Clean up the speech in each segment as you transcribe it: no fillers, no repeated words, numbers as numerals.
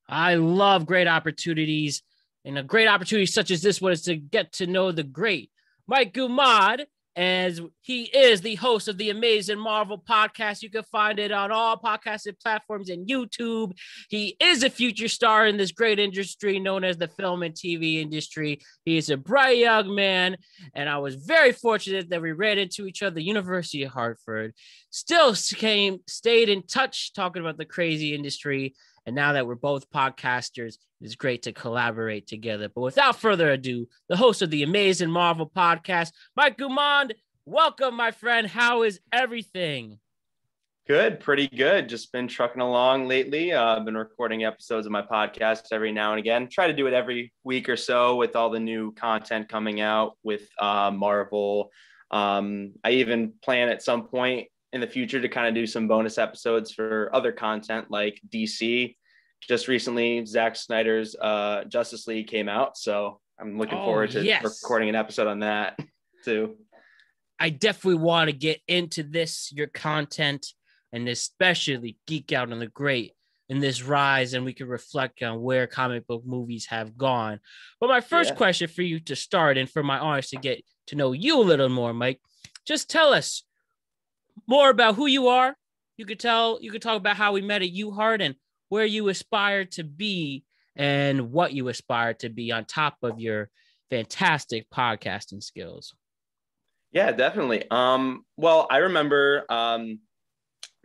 I love great opportunities, and a great opportunity such as this one is to get to know the great Mike Guimond, as he is the host of the Amazing Marvel podcast. You can find it on all podcasting platforms and YouTube. He is a future star in this great industry known as the film and TV industry. He is a bright young man, and I was very fortunate that we ran into each other at the University of Hartford. Still stayed in touch talking about the crazy industry. And now that we're both podcasters, it's great to collaborate together. But without further ado, the host of the Amazing Marvel podcast, Mike Guimond, welcome, my friend. How is everything? Good, pretty good. Just been trucking along lately. I've been recording episodes of my podcast every now and again. Try to do it every week or so with all the new content coming out with Marvel. I even plan at some point in the future to kind of do some bonus episodes for other content like DC. Just recently, Zack Snyder's Justice League came out, so I'm looking forward to recording an episode on that too. I definitely want to get into your content, and especially geek out on the great in this rise, and we can reflect on where comic book movies have gone. But my first question for you to start, and for my audience to get to know you a little more, Mike, just tell us more about who you are. You could talk about how we met at Uhart and where you aspire to be and what you aspire to be on top of your fantastic podcasting skills. Yeah, definitely. Well, I remember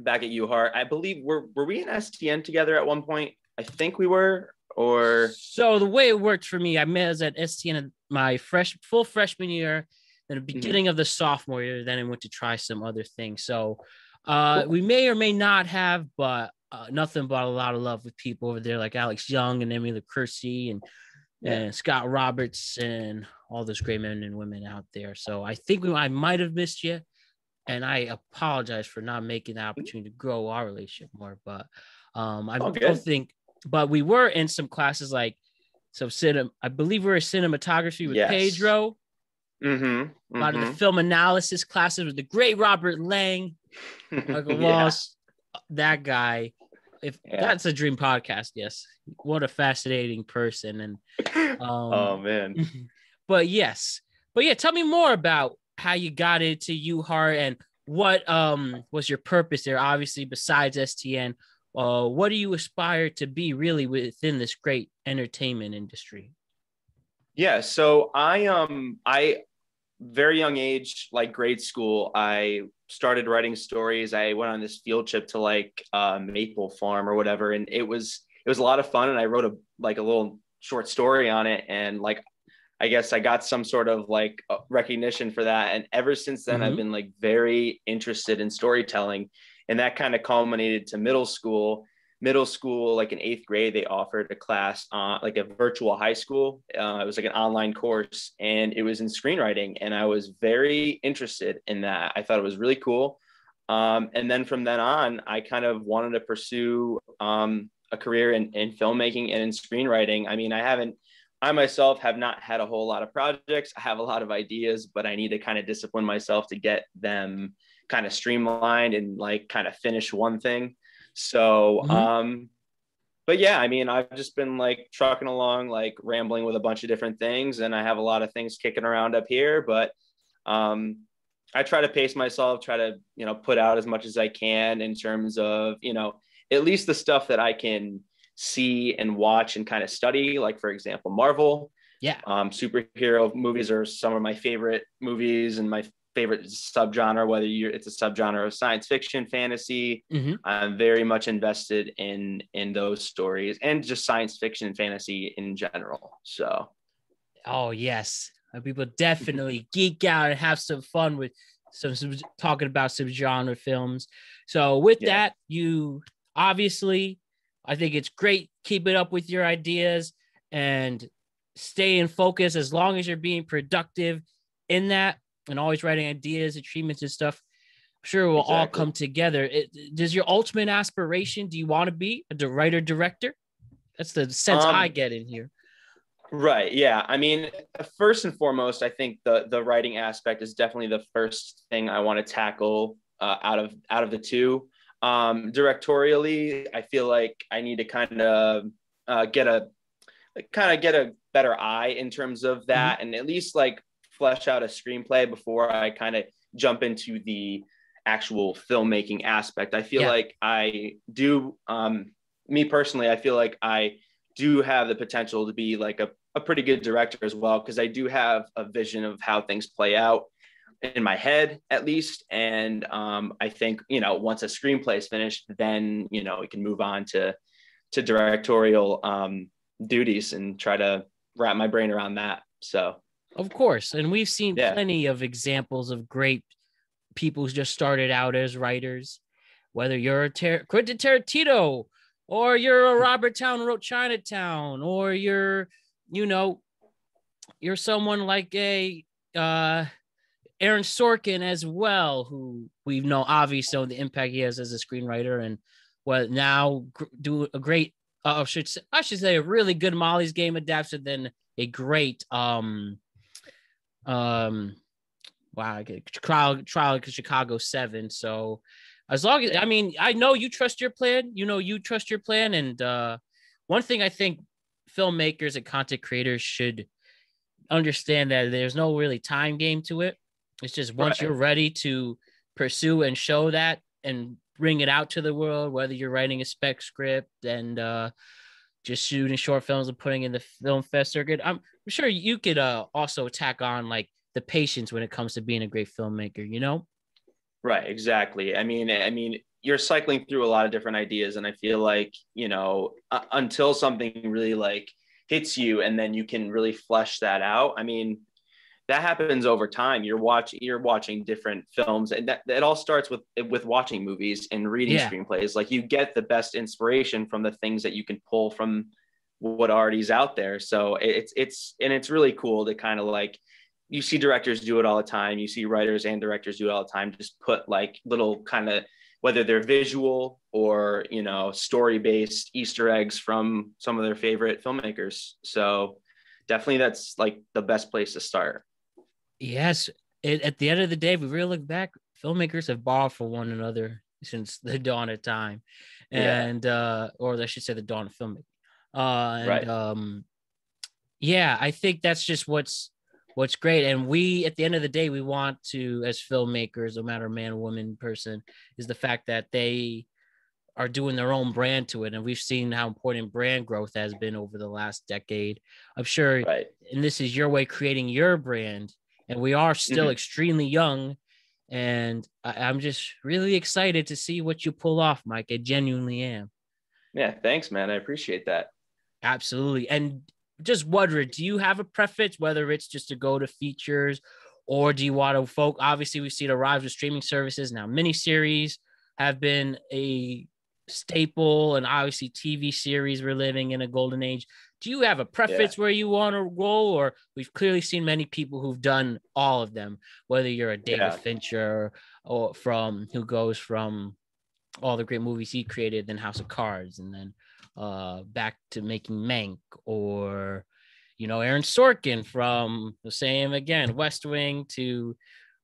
back at Uhart, I believe were we in STN together at one point? I think we were. Or so the way it worked for me, I met us at STN my full freshman year, then the beginning of the sophomore year, then I went to try some other things. So we may or may not have, but nothing but a lot of love with people over there like Alex Young and Emily Kersey and Scott Roberts and all those great men and women out there. So I think I might have missed you, and I apologize for not making the opportunity to grow our relationship more. But I don't think. But we were in some classes like I believe we were in cinematography with Pedro. A lot of the film analysis classes with the great Robert Lang, Michael Walsh, that guy. That's a dream podcast, yes. What a fascinating person. And oh man. But tell me more about how you got into Uhart and what was your purpose there, obviously, besides STN. What do you aspire to be really within this great entertainment industry? Yeah, so I very young age, like grade school, I started writing stories. I went on this field trip to like Maple Farm or whatever, and it was a lot of fun. And I wrote a little short story on it, and like I guess I got some sort of like recognition for that. And ever since then, I've been like very interested in storytelling, and that kind of culminated to middle school, like in 8th grade, they offered a class like a virtual high school. It was like an online course, and it was in screenwriting. And I was very interested in that. I thought it was really cool. And then from then on, I kind of wanted to pursue a career in filmmaking and in screenwriting. I mean, I myself have not had a whole lot of projects. I have a lot of ideas, but I need to kind of discipline myself to get them kind of streamlined and like kind of finish one thing. So, but yeah, I mean, I've just been like trucking along, like rambling with a bunch of different things, and I have a lot of things kicking around up here, but I try to pace myself, try to, put out as much as I can in terms of, at least the stuff that I can see and watch and kind of study, like for example, Marvel. Superhero movies are some of my favorite movies and my favorite subgenre, whether it's a subgenre of science fiction, fantasy. I'm very much invested in those stories and just science fiction and fantasy in general. So yes, people definitely geek out and have some fun with some talking about subgenre films. So with that, you obviously, I think it's great. Keep it up with your ideas and stay in focus as long as you're being productive in that and always writing ideas and treatments and stuff. I'm sure it will all come together. Does your ultimate aspiration, do you want to be a writer director? That's the sense I get in here. Right. Yeah. I mean, first and foremost, I think the writing aspect is definitely the first thing I want to tackle out of the two. Directorially, I feel like I need to kind of get a better eye in terms of that, and at least like flesh out a screenplay before I kind of jump into the actual filmmaking aspect. I feel like I do, me personally, I feel like I do have the potential to be like a pretty good director as well, because I do have a vision of how things play out in my head at least. And I think, you know, once a screenplay is finished, then, you know, we can move on to directorial duties and try to wrap my brain around that. So of course. And we've seen plenty of examples of great people who just started out as writers, whether you're a Quentin Tarantino, or you're a Robert Town wrote Chinatown, or you're, you know, you're someone like a Aaron Sorkin as well, who we know obviously the impact he has as a screenwriter, and what now do a great, I should say a really good Molly's Game adaptation than a great trial Chicago 7. So as long as, I mean, I know you trust your plan, and one thing I think filmmakers and content creators should understand, that there's no really time game to it. It's just once you're ready to pursue and show that and bring it out to the world, whether you're writing a spec script and just shooting short films and putting in the film fest circuit, I'm sure you could also tack on like the patience when it comes to being a great filmmaker, you know? Right, exactly. I mean, you're cycling through a lot of different ideas, and I feel like, you know, until something really like hits you, and then you can really flesh that out. I mean, that happens over time. You're watching different films, and that it all starts with watching movies and reading screenplays. Like, you get the best inspiration from the things that you can pull from what already is out there. So it's really cool to kind of like, you see directors do it all the time. You see writers and directors do it all the time. Just put like little kind of, whether they're visual or, you know, story-based Easter eggs from some of their favorite filmmakers. So definitely that's like the best place to start. Yes. At the end of the day, if we really look back, filmmakers have borrowed from one another since the dawn of time. And, or I should say the dawn of filmmaking. I think that's just what's great. And we, at the end of the day, we want to, as filmmakers, no matter man, woman, person, is the fact that they are doing their own brand to it. And we've seen how important brand growth has been over the last decade. I'm sure, and this is your way creating your brand. And we are still extremely young. And I'm just really excited to see what you pull off, Mike. I genuinely am. Yeah, thanks, man. I appreciate that. Absolutely. And just wondering, do you have a preference, whether it's just to go to features, or do you want to obviously we've seen a rise of streaming services now. Miniseries have been a staple, and obviously TV series, we're living in a golden age. Do you have a preference where you want to go? Or we've clearly seen many people who've done all of them, whether you're a David Fincher or who goes from all the great movies he created, then House of Cards, and then back to making Mank, or, you know, Aaron Sorkin from the same, again, West Wing, to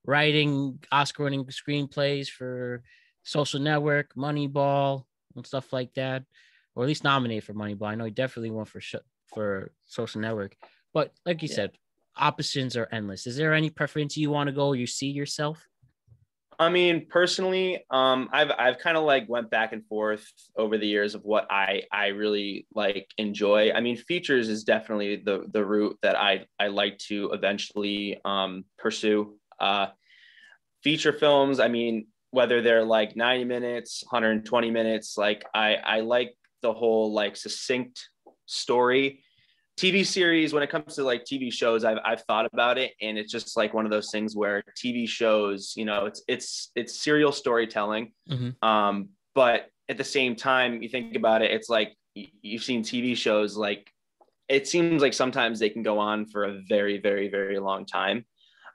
writing Oscar-winning screenplays for Social Network, Moneyball, and stuff like that, or at least nominated for Moneyball. I know he definitely won for Social Network, but like you said, options are endless. Is there any preference you want to go, or you see yourself? I mean, personally, I've kind of like went back and forth over the years of what I really like enjoy. I mean, features is definitely the route that I like to eventually pursue. Feature films, I mean, whether they're like 90 minutes, 120 minutes, like I like the whole like succinct story. TV series, when it comes to like TV shows, I've thought about it, and it's just like one of those things where TV shows, you know, it's serial storytelling. But at the same time, you think about it, it's like you've seen TV shows, like it seems like sometimes they can go on for a very, very, very long time.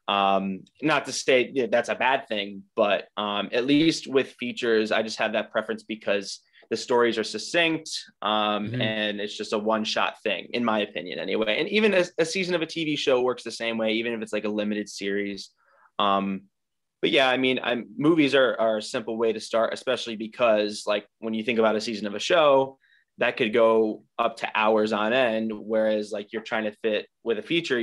Not to say that's a bad thing, but at least with features, I just have that preference because the stories are succinct, and it's just a one-shot thing, in my opinion, anyway. And even a season of a TV show works the same way, even if it's like a limited series. But yeah, I mean, movies are a simple way to start, especially because like when you think about a season of a show, that could go up to hours on end. Whereas like you're trying to fit with a feature,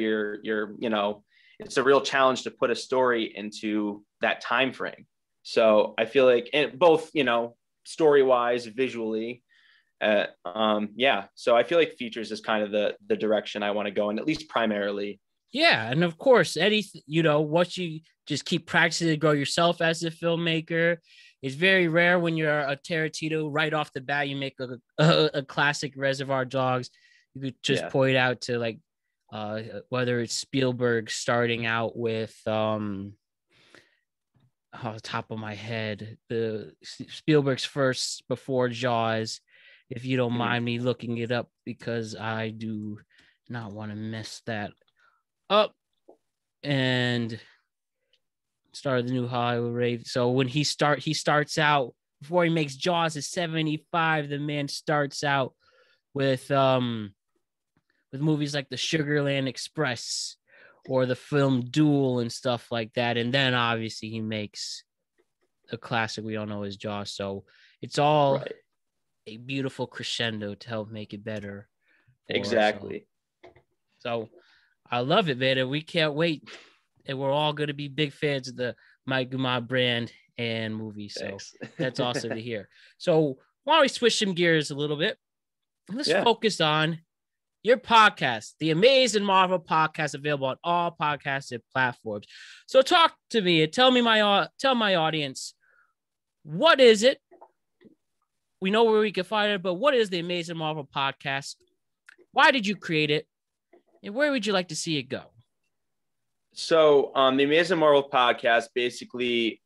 it's a real challenge to put a story into that time frame. So I feel like, and both, story wise, visually, so I feel like features is kind of the direction I want to go in, at least primarily. Yeah, and of course, once you just keep practicing to grow yourself as a filmmaker, it's very rare when you're a Tarantino right off the bat, you make a classic Reservoir Dogs. You could just point out to like whether it's Spielberg starting out with off the top of my head, the Spielberg's first before Jaws, if you don't mind me looking it up, because I do not want to mess that up. And started the new Hollywood rave. So when he starts out before he makes Jaws at 75, the man starts out with movies like the Sugarland Express or the film Duel and stuff like that. And then obviously he makes a classic we all know as Jaws. So it's all a beautiful crescendo to help make it better. Exactly. So I love it, man. And we can't wait. And we're all going to be big fans of the Mike Guimond brand and movie. So that's awesome to hear. So why don't we switch some gears a little bit? Let's focus on your podcast, the Amazing Marvel podcast, available on all podcasting platforms. So talk to me and tell my audience, what is it? We know where we can find it, but what is the Amazing Marvel podcast? Why did you create it? And where would you like to see it go? So the Amazing Marvel podcast, basically,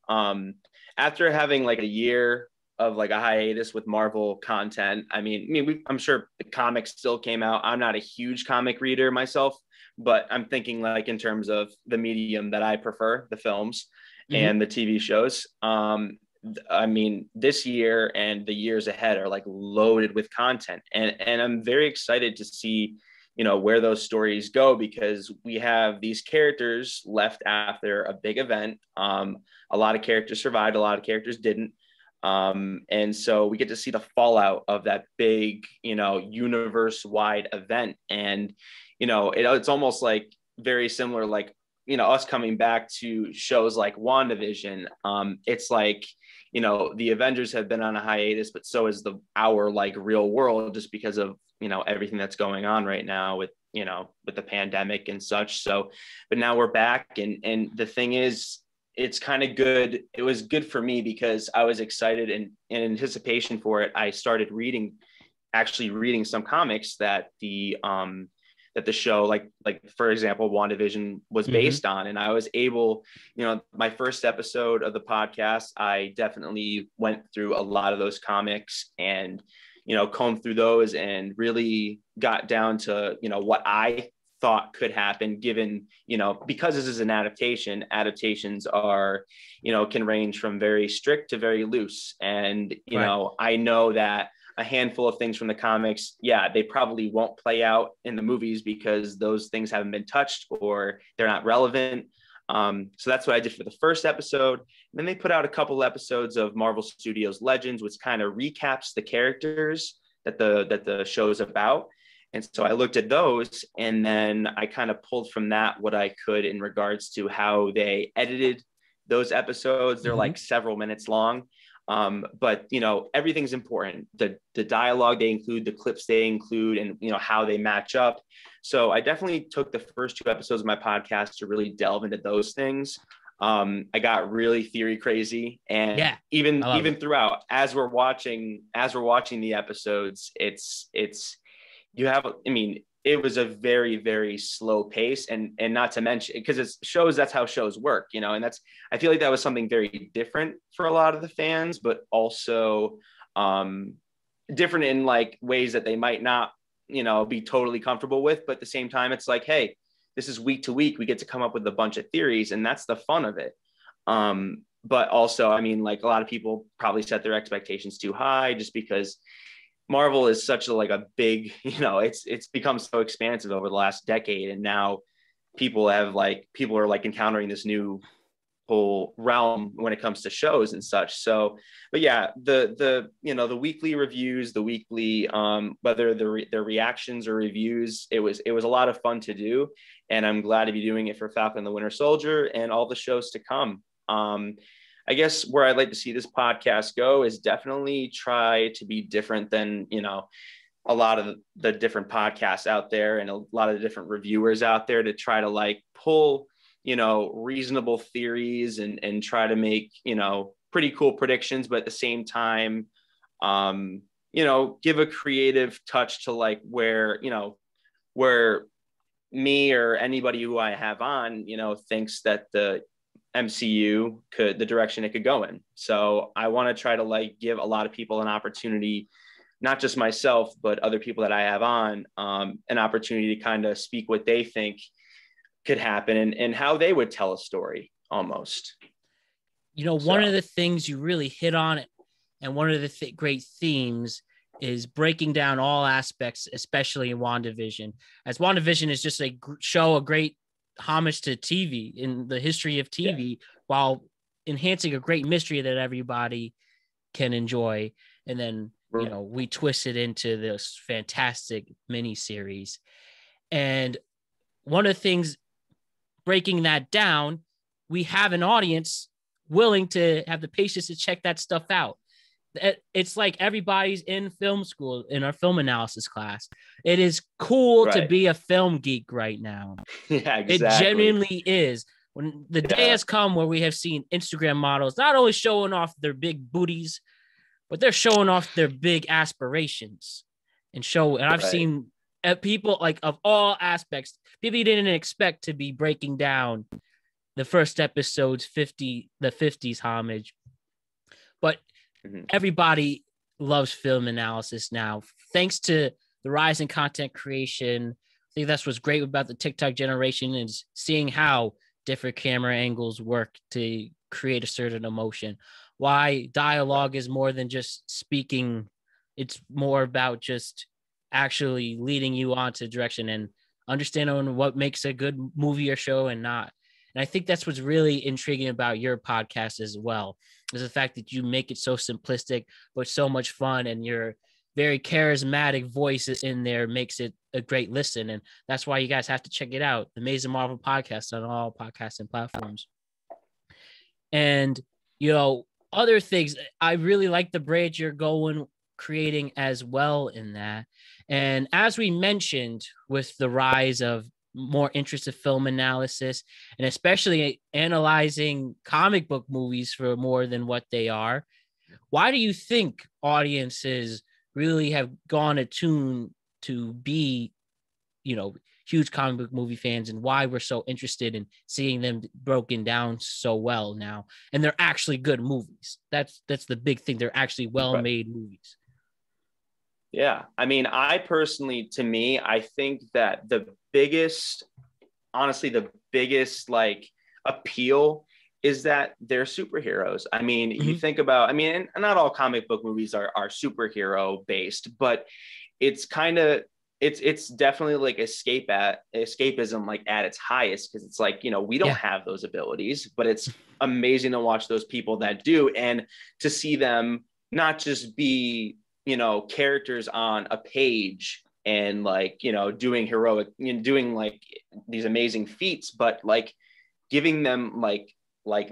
after having like a year of like a hiatus with Marvel content, I'm sure the comics still came out. I'm not a huge comic reader myself, but I'm thinking like in terms of the medium that I prefer, the films and the TV shows. This year and the years ahead are like loaded with content, and I'm very excited to see where those stories go, because we have these characters left after a big event. A lot of characters survived, a lot of characters didn't. And so we get to see the fallout of that big, universe wide event. And, it's almost like very similar, like, us coming back to shows like WandaVision. It's like, the Avengers have been on a hiatus, but so is our like real world, just because of, everything that's going on right now with the pandemic and such. So, but now we're back. And the thing is, it's kind of good. It was good for me because I was excited, and in anticipation for it, I started reading some comics that the show, like for example, WandaVision was based on. And I was able, my first episode of the podcast, I definitely went through a lot of those comics and, combed through those and really got down to, what I thought could happen given, because this is an adaptation. Adaptations are, can range from very strict to very loose. And, I know that a handful of things from the comics, they probably won't play out in the movies because those things haven't been touched or they're not relevant. So that's what I did for the first episode. And then they put out a couple episodes of Marvel Studios Legends, which kind of recaps the characters that the show is about. And so I looked at those, and then I kind of pulled from that what I could in regards to how they edited those episodes. They're like several minutes long. But everything's important. The dialogue they include, the clips they include, and how they match up. So I definitely took the first two episodes of my podcast to really delve into those things. I got really theory crazy, and even throughout, as we're watching the episodes, it was a very, very slow pace, and not to mention, because that's how shows work, and I feel like that was something very different for a lot of the fans, but also different in like ways that they might not, be totally comfortable with. But at the same time, it's like, hey, this is week to week. We get to come up with a bunch of theories, and that's the fun of it. But also, like a lot of people probably set their expectations too high just because Marvel is such a big, it's become so expansive over the last decade. And now people are encountering this new whole realm when it comes to shows and such. So, but yeah, the the weekly reviews, the weekly whether the reactions or reviews, it was a lot of fun to do, and I'm glad to be doing it for Falcon and the Winter Soldier and all the shows to come. I guess where I'd like to see this podcast go is definitely try to be different than, a lot of the different podcasts out there and a lot of the different reviewers out there, to try to like pull, reasonable theories and try to make, pretty cool predictions, but at the same time, give a creative touch to like where me or anybody who I have on, thinks that the MCU the direction it could go in. So I want to try to like give a lot of people an opportunity, not just myself, but other people that I have on, an opportunity to kind of speak what they think could happen and how they would tell a story almost. One of the things you really hit on it, and one of the great themes is breaking down all aspects, especially in WandaVision, as WandaVision is just a great homage to TV in the history of TV, while enhancing a great mystery that everybody can enjoy. And then, we twist it into this fantastic miniseries. And one of the things, breaking that down, we have an audience willing to have the patience to check that stuff out. It's like everybody's in film school in our film analysis class. It is cool to be a film geek right now. Yeah, exactly. It genuinely is. When the day has come where we have seen Instagram models not only showing off their big booties, but they're showing off their big aspirations and I've seen people like of all aspects, people you didn't expect to be breaking down the first episode's the 50s homage. But everybody loves film analysis now, thanks to the rise in content creation. I think that's what's great about the TikTok generation, is seeing how different camera angles work to create a certain emotion. Why dialogue is more than just speaking. It's more about just actually leading you on to direction and understanding what makes a good movie or show and not. And I think that's what's really intriguing about your podcast as well, is the fact that you make it so simplistic, but so much fun, and your very charismatic voice in there makes it a great listen. And that's why you guys have to check it out. The Amazing Marvel Podcast on all podcasting platforms. And, other things, I really like the bridge you're creating as well in that. And as we mentioned, with the rise of more interest in film analysis, and especially analyzing comic book movies for more than what they are, why do you think audiences really have gone attuned to be, huge comic book movie fans, and why we're so interested in seeing them broken down so well now? And they're actually good movies. That's the big thing. They're actually well-made movies. Yeah. I mean, I personally, I think that the biggest like appeal is that they're superheroes. I mean, you think about, and not all comic book movies are superhero based, but it's kind of, it's definitely like escapism, like at its highest. Cause it's like, we don't have those abilities, but it's amazing to watch those people that do, and to see them not just be, characters on a page and like, doing heroic, doing like these amazing feats, but like giving them like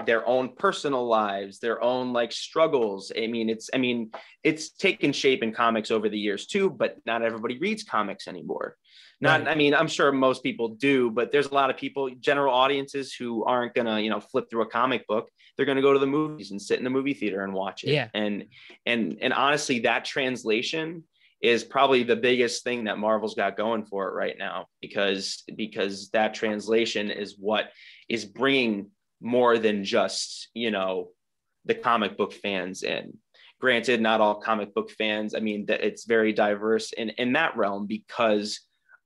their own personal lives, their own like struggles. It's taken shape in comics over the years too, but not everybody reads comics anymore. I'm sure most people do, but there's a lot of people, general audiences, who aren't gonna, flip through a comic book. They're gonna go to the movies and sit in the movie theater and watch it. Yeah. And honestly, that translation is probably the biggest thing that Marvel's got going for it right now, because that translation is what is bringing more than just, the comic book fans in. Granted, not all comic book fans. That it's very diverse in that realm because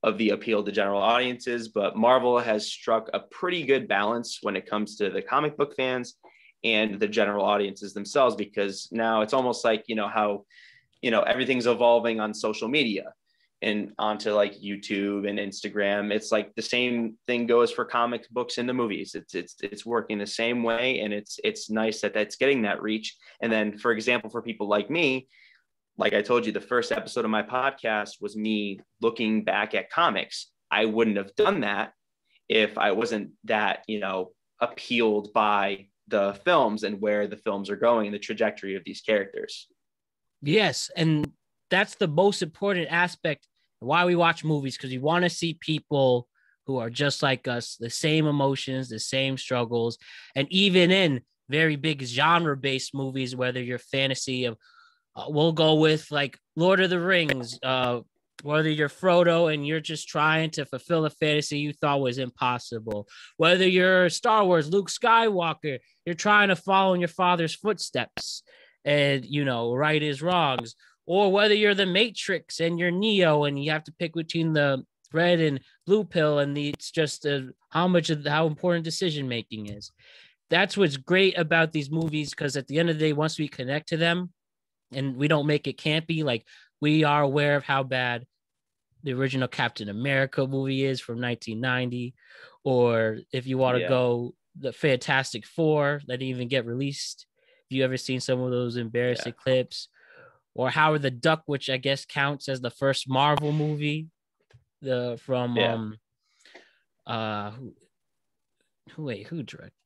of the appeal to general audiences, but Marvel has struck a pretty good balance when it comes to the comic book fans and the general audiences themselves, because now it's almost like, how, everything's evolving on social media. and onto like YouTube and Instagram. It's like the same thing goes for comic books and the movies. It's working the same way, and it's nice that that's getting that reach. And then, for example, for people like me, like I told you, the first episode of my podcast was me looking back at comics. I wouldn't have done that if I wasn't that, appealed by the films and where the films are going and the trajectory of these characters. Yes, and that's the most important aspect why we watch movies, because we want to see people who are just like us, the same emotions, the same struggles, and even in very big genre-based movies, whether you're fantasy of, we'll go with like Lord of the Rings, whether you're Frodo and you're just trying to fulfill a fantasy you thought was impossible, whether you're Star Wars, Luke Skywalker, you're trying to follow in your father's footsteps and, right is wrongs, or whether you're the Matrix and you're Neo and you have to pick between the red and blue pill, and it's just how important decision making is. That's what's great about these movies, because at the end of the day, once we connect to them and we don't make it campy, like we are aware of how bad the original Captain America movie is from 1990, or if you want to go the Fantastic Four that didn't even get released. Have you ever seen some of those embarrassing clips? Or Howard the Duck, which I guess counts as the first Marvel movie. Who directed?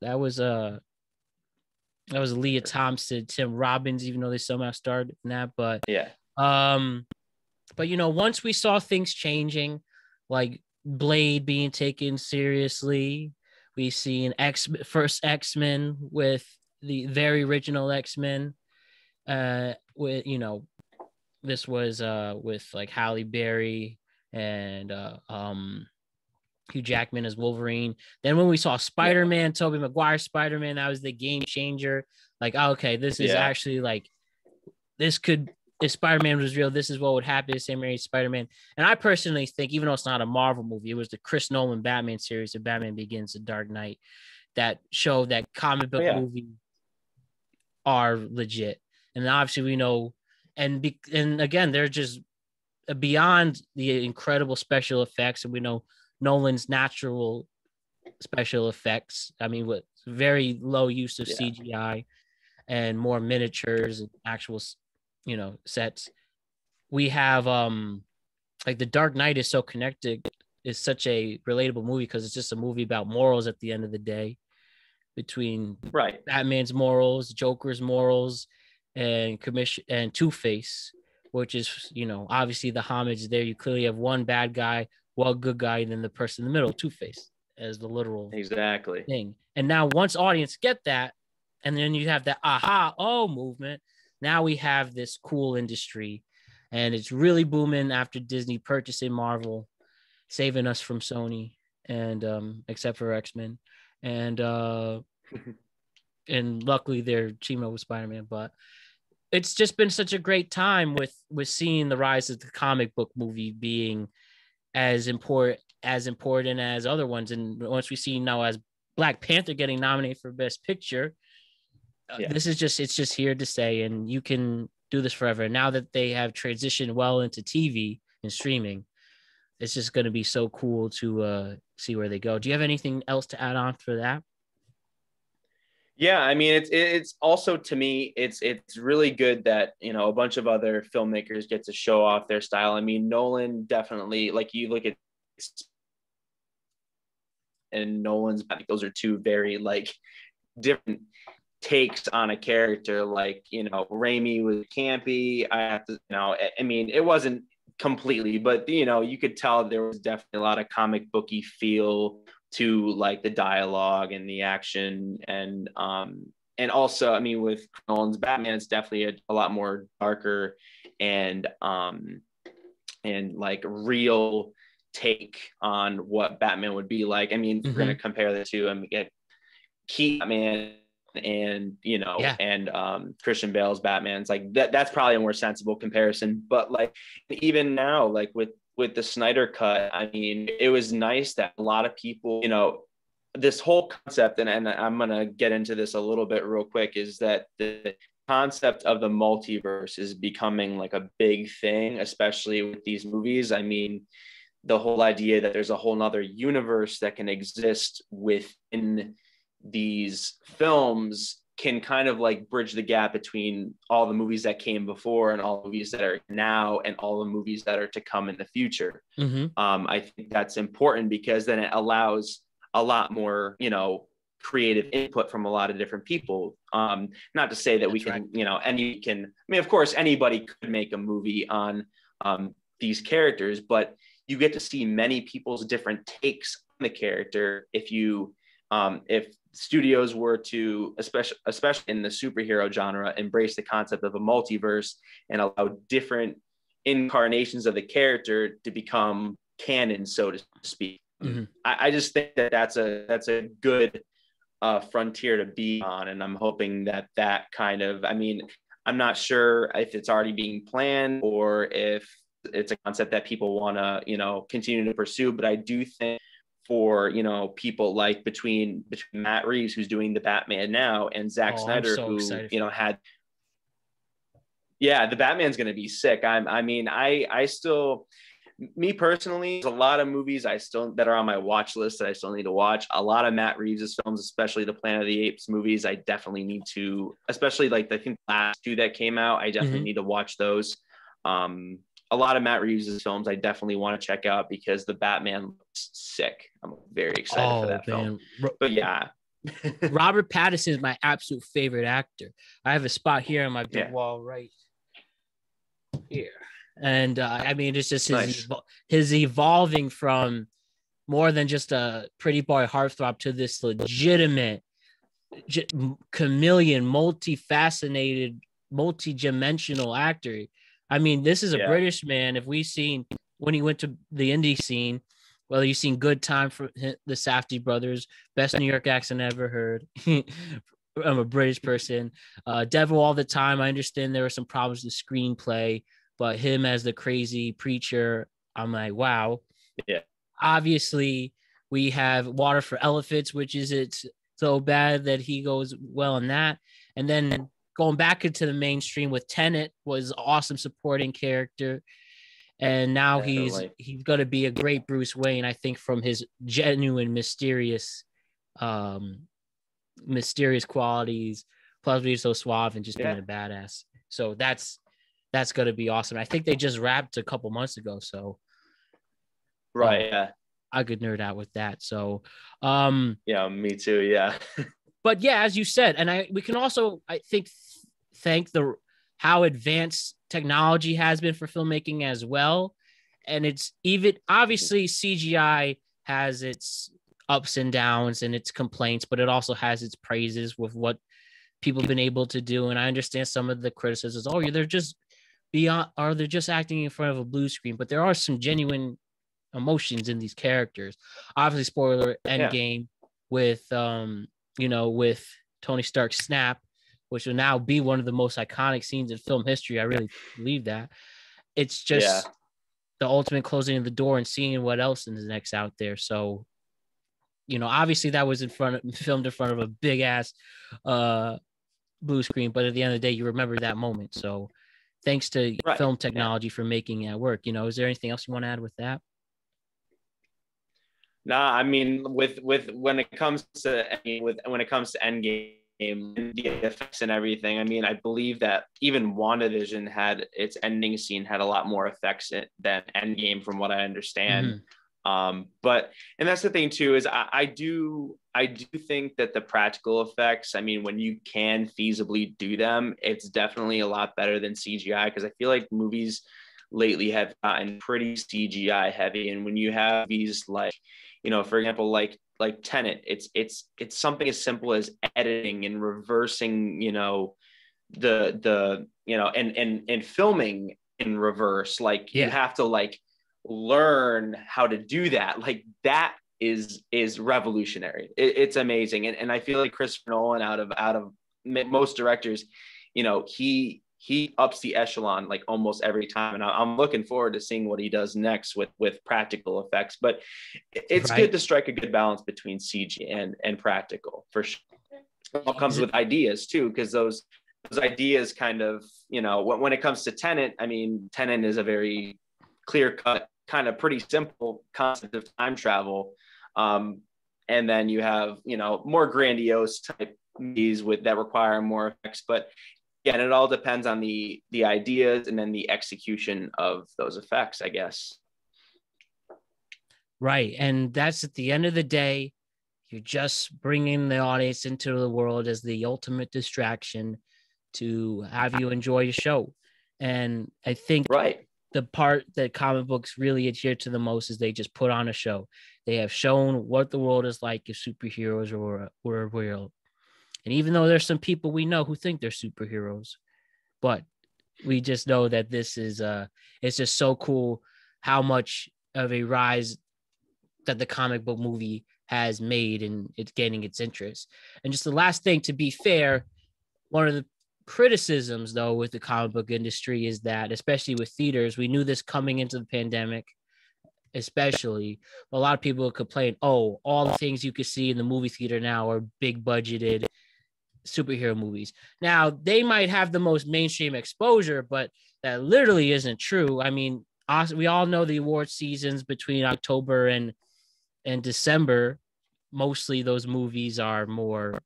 That was Leah Thompson, Tim Robbins, even though they somehow starred in that. But once we saw things changing, like Blade being taken seriously, we seen first X-Men with the very original X-Men. With this was with like Halle Berry and Hugh Jackman as Wolverine. Then when we saw Spider-Man, Tobey Maguire Spider-Man, that was the game changer. Like, okay, this is actually like, this could, if Spider-Man was real, this is what would happen. Same way Spider-Man. And I personally think, even though it's not a Marvel movie, it was the Chris Nolan Batman series of Batman Begins, The Dark Knight, that showed that comic book movies are legit. And obviously we know, and again, they're just beyond the incredible special effects. And we know Nolan's natural special effects. I mean, with very low use of CGI and more miniatures and actual, sets. We have like The Dark Knight is so connected, is such a relatable movie because it's just a movie about morals at the end of the day, between Batman's morals, Joker's morals, and Two-Face, which is, obviously the homage there. You clearly have one bad guy, one good guy, and then the person in the middle, Two-Face, as the literal thing. And now once audience get that, and then you have that movement, now we have this cool industry, and it's really booming after Disney purchasing Marvel, saving us from Sony, and except for X-Men, and and luckily they're teaming up with Spider-Man. But it's just been such a great time with seeing the rise of the comic book movie being as important as other ones. And once we see now as Black Panther getting nominated for Best Picture, it's just here to stay, and you can do this forever. Now that they have transitioned well into TV and streaming, it's just going to be so cool to see where they go. Do you have anything else to add on for that? Yeah, I mean, it's also, to me, it's really good that, a bunch of other filmmakers get to show off their style. I mean, Nolan definitely, like, you look at, and Nolan's, I think those are two very like different takes on a character. Like, Raimi was campy. I have to, I mean, it wasn't completely, but you could tell there was definitely a lot of comic booky feel to like the dialogue and the action, and also, I mean, with Nolan's Batman, it's definitely a lot more darker and like real take on what Batman would be like. I mean, we're gonna compare the two. I mean, Batman and and Christian Bale's Batman's like that's probably a more sensible comparison. But like even now, like with the Snyder Cut, I mean, it was nice that a lot of people, this whole concept, and I'm gonna get into this a little bit real quick, is that concept of the multiverse is becoming like a big thing, especially with these movies. I mean, the whole idea that there's a whole nother universe that can exist within these films can kind of like bridge the gap between all the movies that came before and all the movies that are now and all the movies that are to come in the future. I think that's important because then it allows a lot more, creative input from a lot of different people. Not to say that that's we can, right. Of course, anybody could make a movie on these characters, but you get to see many people's different takes on the character if studios were to, especially in the superhero genre, embrace the concept of a multiverse and allow different incarnations of the character to become canon, so to speak. I just think that that's a good frontier to be on, and I'm hoping that kind of, I'm not sure if it's already being planned or if it's a concept that people want to continue to pursue, but I do think for people like between Matt Reeves, who's doing the Batman now, and Zack Snyder, who the Batman's going to be sick. I still, me personally, there's a lot of movies that are on my watch list that I still need to watch. A lot of Matt Reeves' films, especially the Planet of the Apes movies, I definitely need to, especially like I think the last two that came out, I definitely need to watch those. A lot of Matt Reeves' films I definitely want to check out because the Batman looks sick. I'm very excited for that film. But yeah. Robert Pattinson is my absolute favorite actor. I have a spot here on my big wall right here. And it's just his evolving from more than just a pretty boy heartthrob to this legitimate chameleon, multifaceted, multi-dimensional actor. This is a British man. If we've seen when he went to the indie scene, whether you've seen Good Time for the Safdie brothers, best New York accent I ever heard. I'm a British person. Devil All the Time. I understand there were some problems with the screenplay, but him as the crazy preacher, I'm like, wow. Yeah. Obviously, we have Water for Elephants, which is it's so bad that he goes well in that. And then going back into the mainstream with Tenet was awesome supporting character. And now he's going to be a great Bruce Wayne, I think, from his genuine mysterious qualities, plus being so suave and just being a badass. So that's going to be awesome. I think they just wrapped a couple months ago. So I could nerd out with that. So me too. Yeah. But yeah, as you said, and we can also, I think, thank how advanced technology has been for filmmaking as well. And it's even, obviously CGI has its ups and downs and its complaints, but it also has its praises with what people have been able to do. And I understand some of the criticisms, they're just acting in front of a blue screen, but there are some genuine emotions in these characters. Obviously, spoiler, Endgame with with Tony Stark's snap, which will now be one of the most iconic scenes in film history. I really believe that. It's just the ultimate closing of the door and seeing what else is next out there. So, obviously that was filmed in front of a big ass blue screen, but at the end of the day, you remember that moment. So thanks to film technology for making it work. Is there anything else you want to add with that? Nah, with when it comes to Endgame and the effects and everything, I believe that even WandaVision had its ending scene had a lot more effects than Endgame, from what I understand. But that's the thing too, is I do think that the practical effects, when you can feasibly do them, it's definitely a lot better than CGI, because I feel like movies lately have gotten pretty CGI heavy. And when you have these for example, like Tenet, it's something as simple as editing and reversing, and filming in reverse. You have to learn how to do that. That is revolutionary. It's amazing. And I feel like Christopher Nolan, out of most directors, he ups the echelon almost every time, and I'm looking forward to seeing what he does next with practical effects. But it's good to strike a good balance between CG and practical, for sure. It all comes with ideas too, because those those ideas kind of, when it comes to Tenet, I mean, Tenet is a very clear cut, kind of pretty simple concept of time travel. And then you have, more grandiose type movies that require more effects. But again, it all depends on the ideas and then the execution of those effects, I guess. Right. And that's at the end of the day, you're just bringing the audience into the world as the ultimate distraction to have you enjoy your show. And I think the part that comic books really adhere to the most is they just put on a show. They have shown what the world is like if superheroes were real. And even though there's some people we know who think they're superheroes, but we just know that this is it's just so cool how much of a rise that the comic book movie has made, and it's gaining its interest. And just the last thing, to be fair, one of the criticisms though with the comic book industry is that, especially with theaters, we knew this coming into the pandemic, especially a lot of people complain, oh, all the things you could see in the movie theater now are big budgeted superhero movies. Now they might have the most mainstream exposure, but that literally isn't true. I mean, we all know the award seasons between October and December, mostly those movies are more,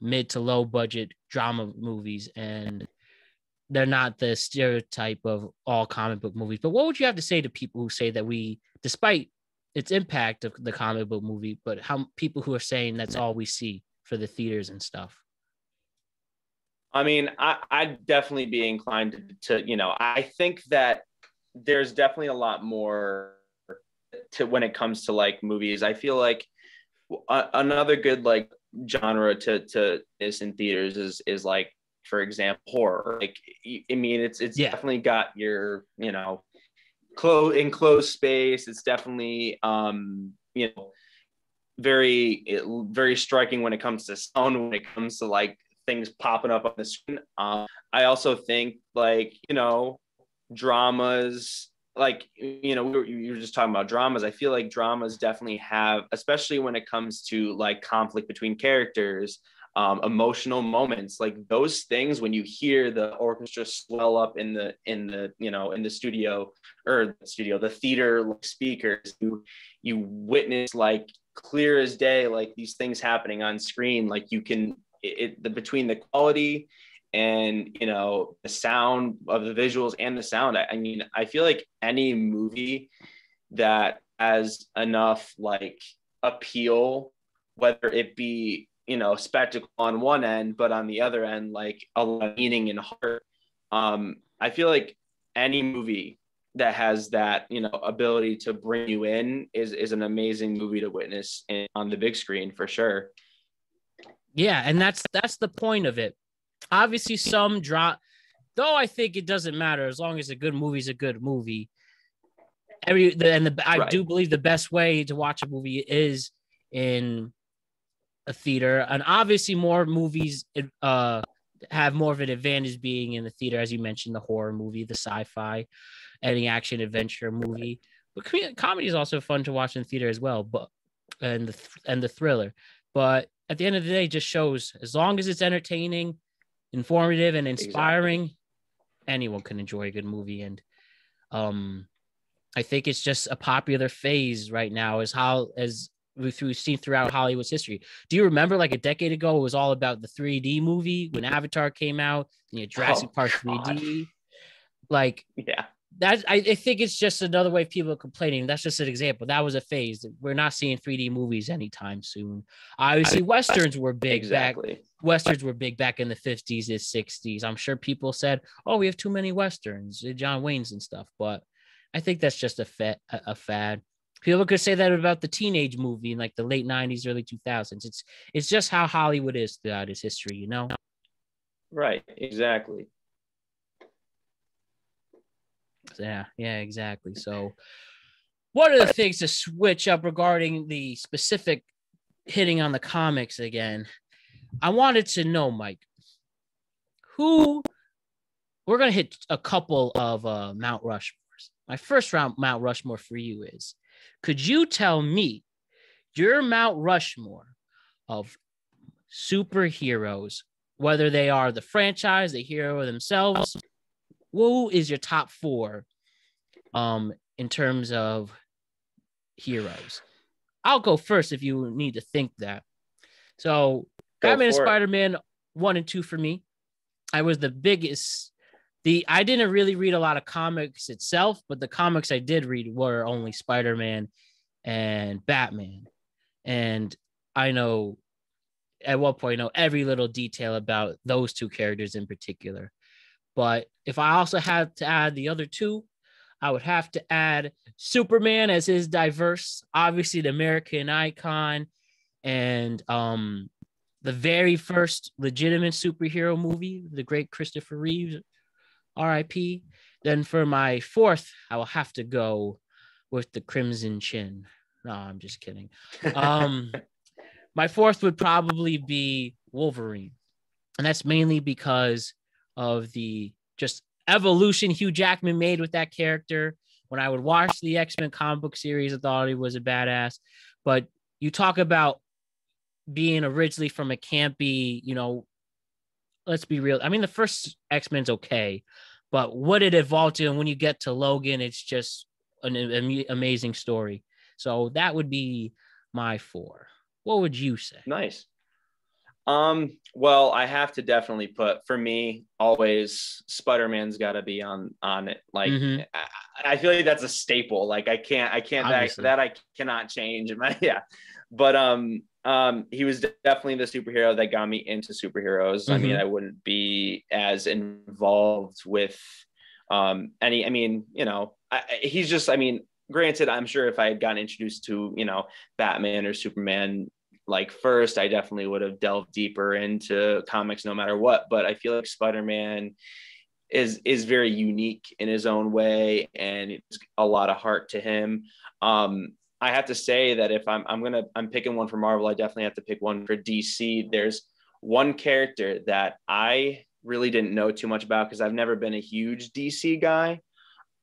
mid to low budget drama movies, and they're not the stereotype of all comic book movies. But what would you have to say to people who say that despite its impact of the comic book movie, but how people who are saying that's all we see for the theaters and stuff? I mean, I'd definitely be inclined to, I think that there's definitely a lot more to when it comes to like movies. I feel like another good like genre to is in theaters is like, for example, horror. Like, I mean, it's definitely got your, enclosed space. It's definitely very striking when it comes to sound, when it comes to like things popping up on the screen. I also think like, dramas, like, you were just talking about dramas. I feel like dramas definitely have, especially when it comes to like conflict between characters, emotional moments, like those things, when you hear the orchestra swell up in the the theater speakers, you witness like clear as day, like these things happening on screen. Like you can, between the quality and the sound of the visuals and the sound, I mean, I feel like any movie that has enough like appeal, whether it be spectacle on one end, but on the other end like a lot of meaning and heart, I feel like any movie that has that ability to bring you in is an amazing movie to witness on the big screen, for sure. Yeah, and that's the point of it. Obviously, some drop, though. I think it doesn't matter as long as a good movie is a good movie. I do believe the best way to watch a movie is in a theater, and obviously more movies have more of an advantage being in the theater, as you mentioned, the horror movie, the sci-fi, any action adventure movie. But comedy is also fun to watch in theater as well. But and the thriller. But at the end of the day, it just shows, as long as it's entertaining, informative, and inspiring, anyone can enjoy a good movie. And I think it's just a popular phase right now, as we've seen throughout Hollywood's history. Do you remember like a decade ago, it was all about the 3D movie when Avatar came out, and you had Jurassic Park 3D. Like, yeah, I think it's just another way of people complaining. That's just an example. That was a phase. We're not seeing 3D movies anytime soon. Obviously, Westerns were big back. Westerns were big back in the 50s and 60s. I'm sure people said, oh, we have too many Westerns, John Wayne's and stuff. But I think that's just a fad. People could say that about the teenage movie in like the late 90s, early 2000s. It's just how Hollywood is throughout its history, Right, exactly. Yeah, exactly. So one of the things to switch up regarding the specific hitting on the comics again, I wanted to know, Mike, we're going to hit a couple of Mount Rushmores. My first round Mount Rushmore for you is, could you tell me your Mount Rushmore of superheroes whether they are the franchise, the hero themselves. Who is your top 4 in terms of heroes? I'll go first if you need to think that. So Batman and Spider-Man 1 and 2 for me. I was the biggest. I didn't really read a lot of comics itself, but the comics I did read were only Spider-Man and Batman. And I know at one point, I know every little detail about those 2 characters in particular. But if I also had to add the other 2, I would have to add Superman as his diverse, obviously the American icon, and the very first legitimate superhero movie, the great Christopher Reeves, R.I.P. Then for my 4th, I will have to go with the Crimson Chin. No, I'm just kidding. My 4th would probably be Wolverine. And that's mainly because of the just evolution Hugh Jackman made with that character. When I would watch the X-Men comic book series, I thought he was a badass. But you talk about being originally from a campy, let's be real. I mean, the first X-Men's okay, but what it evolved to, and when you get to Logan, it's just an amazing story. So that would be my 4. What would you say? Nice. Well, I have to definitely put, for me, always Spider-Man's got to be on it. Like, I feel like that's a staple. Like, I can't that I cannot change. Yeah, but he was definitely the superhero that got me into superheroes. I mean, I wouldn't be as involved with he's just, I mean, granted, I'm sure if I had gotten introduced to, Batman or Superman, like first, I definitely would have delved deeper into comics no matter what. But I feel like Spider-Man is very unique in his own way, and it's a lot of heart to him. I have to say that if I'm picking one for Marvel, I definitely have to pick one for DC. There's one character that I really didn't know too much about because I've never been a huge DC guy.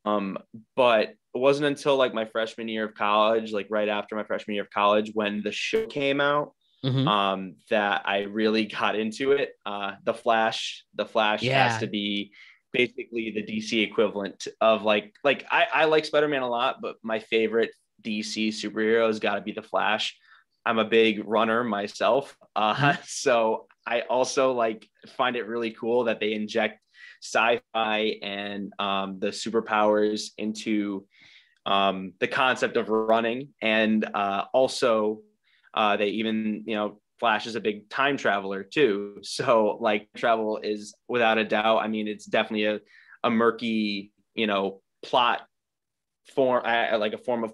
But it wasn't until like my freshman year of college, like right after my freshman year of college, when the show came out, that I really got into it. The Flash has to be basically the DC equivalent of like I like Spider-Man a lot, but my favorite DC superhero has got to be the Flash. I'm a big runner myself. So I also like find it really cool that they inject sci-fi and the superpowers into the concept of running, and also they even Flash is a big time traveler too, so like travel is without a doubt, I mean, it's definitely a murky plot form, like a form of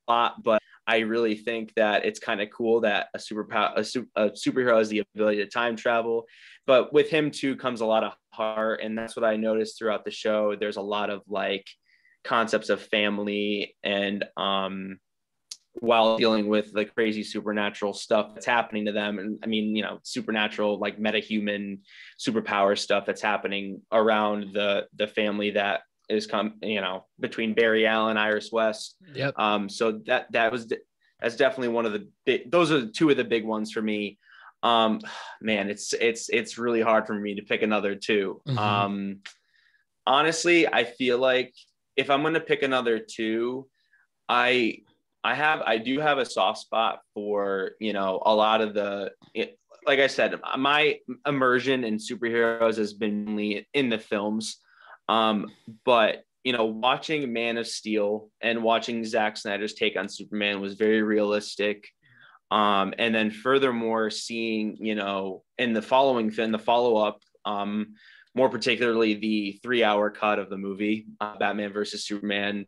plot, but I really think that it's kind of cool that a superhero has the ability to time travel. But with him too comes a lot of heart, and that's what I noticed throughout the show. There's a lot of like concepts of family, and while dealing with the crazy supernatural stuff that's happening to them, and I mean, supernatural like metahuman superpower stuff that's happening around the family that is between Barry Allen, Iris West. Yep. So that's definitely one of those are 2 of the big ones for me. Man, it's really hard for me to pick another 2. Honestly, I feel like if I'm going to pick another 2, I do have a soft spot for, a lot of like I said, my immersion in superheroes has been mainly in the films. But watching Man of Steel and watching Zack Snyder's take on Superman was very realistic. And then furthermore, seeing, in the follow-up, more particularly the 3-hour cut of the movie, Batman versus Superman,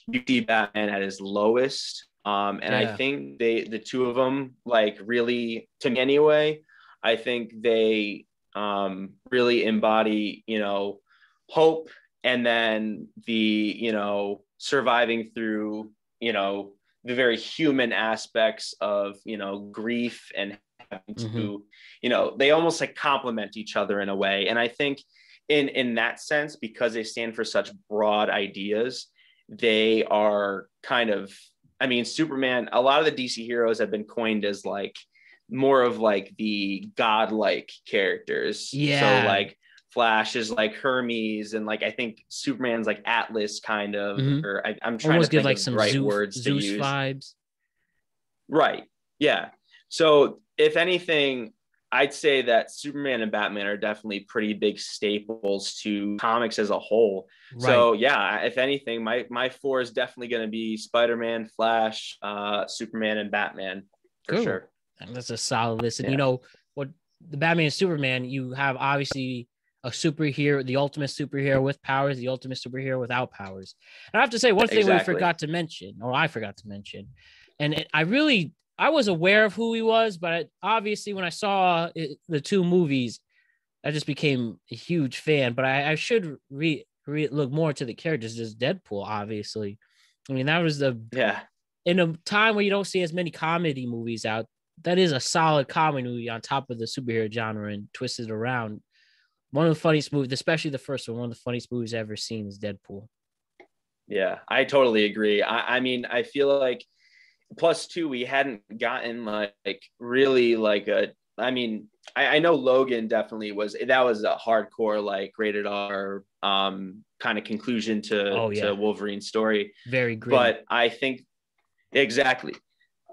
you see Batman at his lowest. I think the 2 of them, like, really, to me anyway, I think they really embody, hope, and then the surviving through the very human aspects of grief, and having to they almost like complement each other in a way. And I think in that sense, because they stand for such broad ideas, they are kind of, I mean, Superman, a lot of the DC heroes have been coined as like more of like the godlike characters. So Yeah. like Flash is like Hermes, and like I think Superman's like Atlas kind of, Mm-hmm. or I'm trying to Almost give think like of the some right words to Zeus use. vibes. Right. Yeah. So if anything, I'd say that Superman and Batman are definitely pretty big staples to comics as a whole. Right. So yeah, if anything, my four is definitely going to be Spider-Man, Flash, Superman, and Batman for Cool. sure. And that's a solid list. And Yeah, you know what, the Batman and Superman, you have obviously a superhero, the ultimate superhero with powers, the ultimate superhero without powers. And I have to say, one thing we exactly. forgot to mention, or I forgot to mention, and I was aware of who he was, but obviously when I saw the two movies, I just became a huge fan. But I should look more to the characters. Just Deadpool, obviously. I mean, that was Yeah, in a time where you don't see as many comedy movies out. That is a solid comedy movie on top of the superhero genre and twisted around. One of the funniest movies, especially the first one of the funniest movies I've ever seen is Deadpool. yeah, I totally agree. I mean, I feel like plus two, we hadn't gotten like really like a. I mean, I know Logan definitely was, that was a hardcore like rated R kind of conclusion Oh to yeah, Wolverine's story, very gritty. but I think exactly.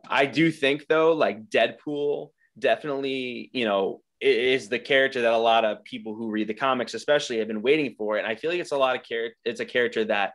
I do think though, like Deadpool definitely, is the character that a lot of people who read the comics, especially, have been waiting for. And I feel like it's a lot of it's a character that,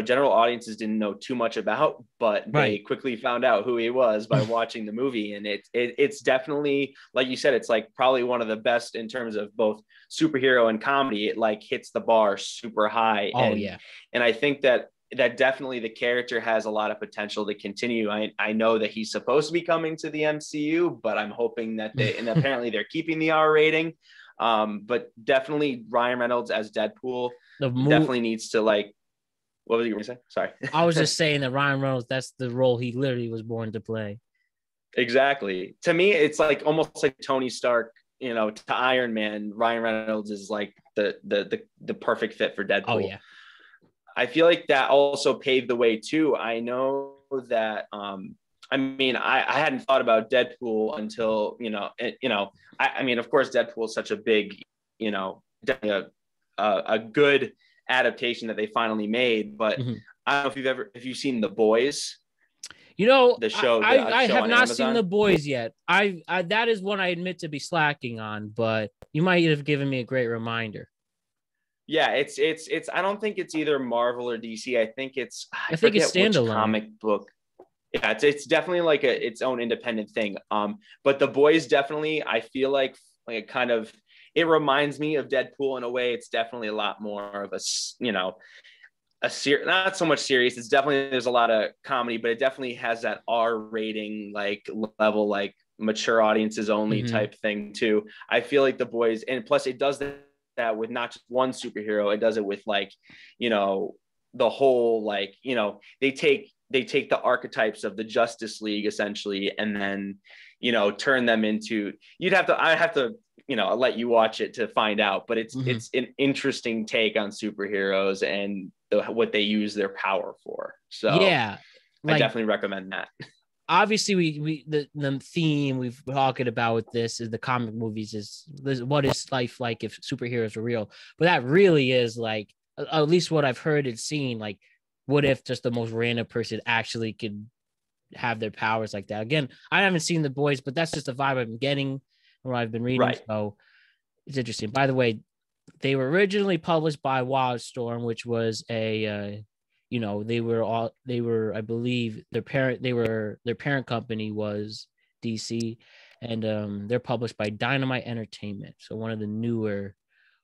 general audiences didn't know too much about, but they Right. quickly found out who he was by watching the movie. And it's definitely, like you said, it's like probably one of the best in terms of both superhero and comedy. It like hits the bar super high. Oh yeah. And I think that definitely the character has a lot of potential to continue. I know that he's supposed to be coming to the MCU, but I'm hoping that and apparently they're keeping the R rating. But definitely Ryan Reynolds as Deadpool The move. definitely needs to like, what was you going to say? Sorry. I was just saying that Ryan Reynolds, that's the role he literally was born to play. Exactly. To me, it's like almost like Tony Stark, to Iron Man. Ryan Reynolds is like the perfect fit for Deadpool. Oh yeah. I feel like that also paved the way too. I know that I mean, I hadn't thought about Deadpool until, I mean, of course, Deadpool is such a big, definitely a good adaptation that they finally made. But Mm-hmm. I don't know if you've seen The Boys, the show, I show have on not seen Amazon. The Boys yet. I that is one I admit to be slacking on, but you might have given me a great reminder. Yeah, it's I don't think it's either Marvel or DC. I think I I think it's forget which standalone. comic book. Yeah, it's definitely like its own independent thing. But The Boys definitely, I feel like it kind of, it reminds me of Deadpool in a way. It's definitely a lot more of not so much serious. It's definitely, there's a lot of comedy, but it definitely has that R rating like level, like mature audiences only Mm-hmm. type thing too. I feel like The Boys, and plus it does that with not just one superhero. It does it with like, the whole, like, they take the archetypes of the Justice League essentially, and then, turn them into, I have to, let you watch it to find out, but Mm-hmm. it's an interesting take on superheroes and what they use their power for. So Yeah, I like definitely recommend that. obviously the theme we've been talking about with this is the comic movies is what is life like if superheroes are real, but that really is like at least what I've heard and seen. Like, what if just the most random person actually could have their powers like that? Again, I haven't seen The Boys, but that's just the vibe I've been getting and what I've been reading. Right. So it's interesting. By the way, they were originally published by Wildstorm, which was they were, I believe their parent company was DC, and they're published by Dynamite Entertainment. So one of the newer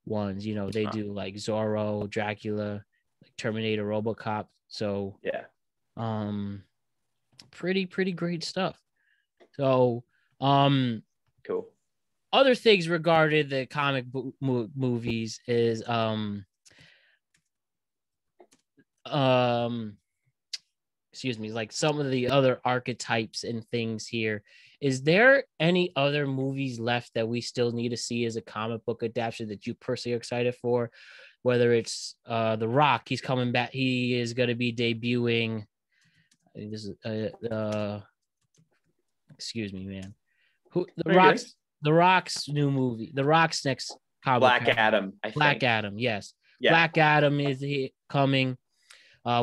ones, they do like Zorro, Dracula, like Terminator, RoboCop. So Yeah. pretty great stuff. So Cool. other things regarding the comic movies is um excuse me, like some of the other archetypes and things here. Is there any other movies left that we still need to see as a comic book adaptation that you personally are excited for? Whether it's The Rock, he's coming back, he is going to be debuting, this is excuse me, man, Who Very good. The Rock's new movie, The Rock's next comic. Black Adam, I Black think. Adam, yes. Yeah. Black Adam is coming.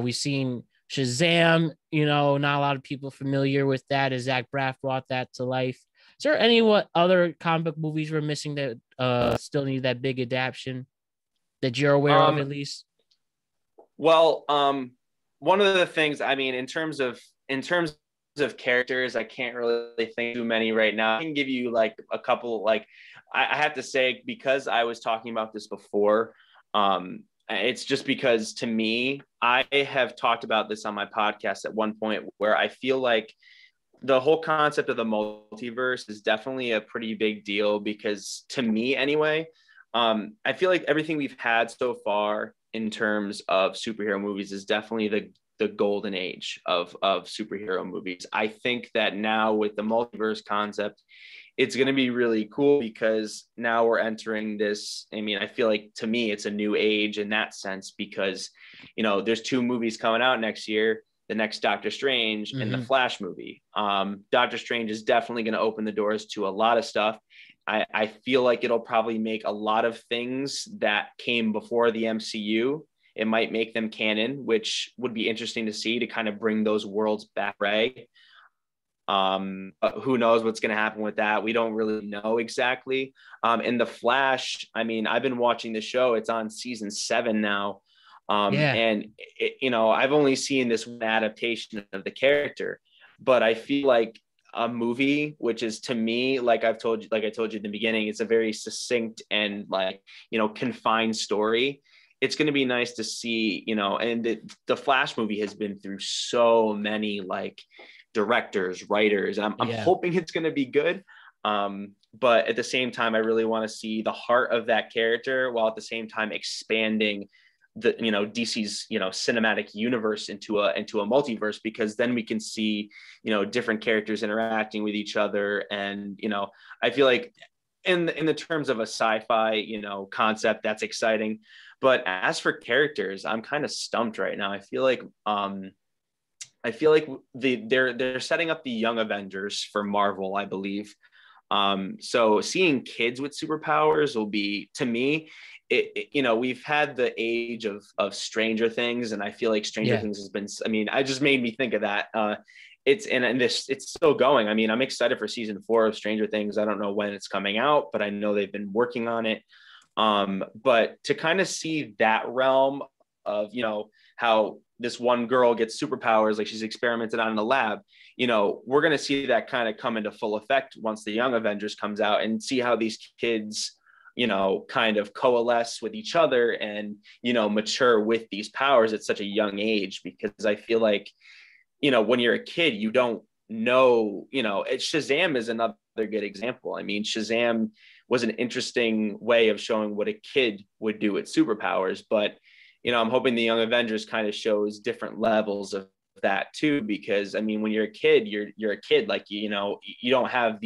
We've seen Shazam. You know, not a lot of people familiar with that, as Zach Braff brought that to life. Is there any other comic book movies we're missing that still need that big adaptation that you're aware of, Um, at least? well, one of the things, I mean, in terms of characters, I can't really think too many right now. I can give you like a couple. Like, I have to say, because I was talking about this before, it's just because to me, I have talked about this on my podcast at one point where I feel like the whole concept of the multiverse is definitely a pretty big deal because to me anyway, I feel like everything we've had so far in terms of superhero movies is definitely the golden age of superhero movies. I think that now with the multiverse concept, it's going to be really cool because now we're entering this. I mean, I feel like to me, it's a new age in that sense because, there's two movies coming out next year, the next Doctor Strange and the Flash movie. Doctor Strange is definitely going to open the doors to a lot of stuff. I feel like it'll probably make a lot of things that came before the MCU. It might make them canon, which would be interesting to see to kind of bring those worlds back, right? But who knows what's going to happen with that? We don't really know exactly. In the Flash, I mean, I've been watching the show. It's on season 7 now. Yeah. And I've only seen this one adaptation of the character, but I feel like a movie, which is to me, like I told you in the beginning, it's a very succinct and confined story. It's going to be nice to see, and the Flash movie has been through so many like directors, writers, and I'm hoping it's going to be good. But at the same time, I really want to see the heart of that character while at the same time expanding the DC's cinematic universe into a multiverse, because then we can see different characters interacting with each other. And I feel like in the terms of a sci-fi concept, that's exciting. But as for characters, I'm kind of stumped right now. I feel like they're setting up the Young Avengers for Marvel, I believe. So seeing kids with superpowers will be, to me, we've had the age of Stranger Things, and I feel like Stranger Things has been, I mean, I just made me think of that. It's still going. I mean, I'm excited for season 4 of Stranger Things. I don't know when it's coming out, but I know they've been working on it. But to kind of see that realm of, how this one girl gets superpowers, like she's experimented on in the lab, we're going to see that kind of come into full effect once the Young Avengers comes out, and see how these kids, kind of coalesce with each other and, mature with these powers at such a young age. Because I feel like, when you're a kid, you don't know, Shazam is another good example. I mean, Shazam was an interesting way of showing what a kid would do with superpowers, but I'm hoping the Young Avengers kind of shows different levels of that too, because I mean, when you're a kid, you're a kid, like, you don't have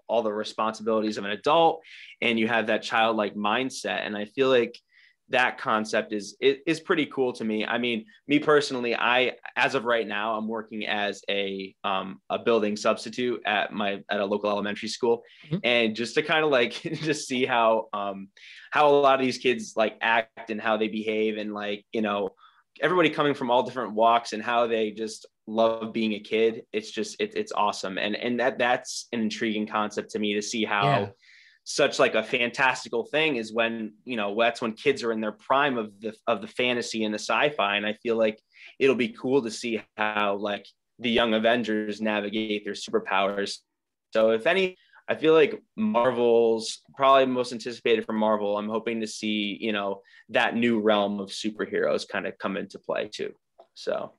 all the responsibilities of an adult, and you have that childlike mindset. And I feel like that concept is pretty cool to me. I mean, me personally, as of right now, I'm working as a building substitute at a local elementary school. Mm-hmm. And just to kind of like just see how a lot of these kids like act and how they behave, and like, everybody coming from all different walks and how they just love being a kid. It's just, it's awesome. And that's an intriguing concept to me, to see how such like a fantastical thing is when, that's when kids are in their prime of the fantasy and the sci-fi. And I feel like it'll be cool to see how like the Young Avengers navigate their superpowers. So if any, I feel like Marvel's probably most anticipated for Marvel. I'm hoping to see, that new realm of superheroes kind of come into play too. So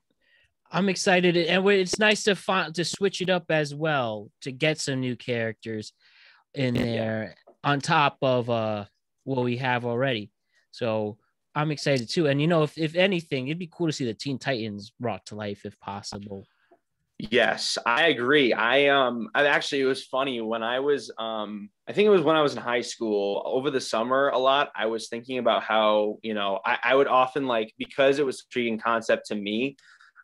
I'm excited, and it's nice to switch it up as well, to get some new characters in there on top of what we have already. So I'm excited too. And if anything, it'd be cool to see the Teen Titans brought to life if possible. Yes, I agree. I actually, it was funny when I was I think it was when I was in high school over the summer a lot. I was thinking about how, I would often, like, because it was an intriguing concept to me,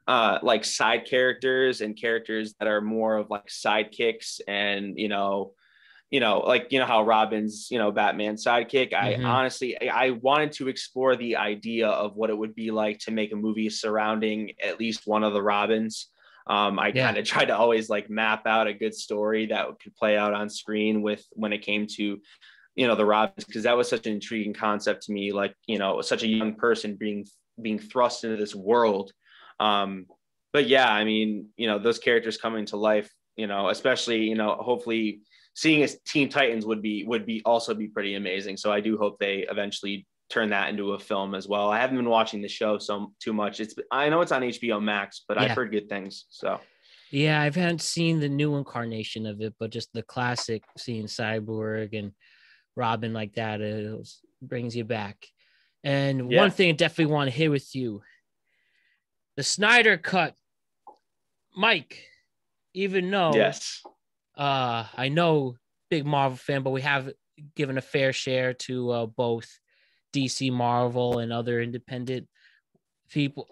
like side characters and characters that are more of like sidekicks and, how Robin's, Batman's sidekick. I Mm-hmm. honestly, I wanted to explore the idea of what it would be like to make a movie surrounding at least one of the Robins. I kind of tried to always like map out a good story that could play out on screen when it came to, the Robins, because that was such an intriguing concept to me, like, such a young person being thrust into this world. But yeah, I mean, those characters coming to life, especially, hopefully seeing as Teen Titans would be also be pretty amazing. So I do hope they eventually turn that into a film as well. I haven't been watching the show too much. I know it's on HBO Max, but I've heard good things. So yeah, I haven't seen the new incarnation of it, but just the classic, seeing Cyborg and Robin like that, it brings you back. And one thing I definitely want to hear with you, the Snyder Cut. Mike, even though I know big Marvel fan, but we have given a fair share to both DC, Marvel, and other independent people,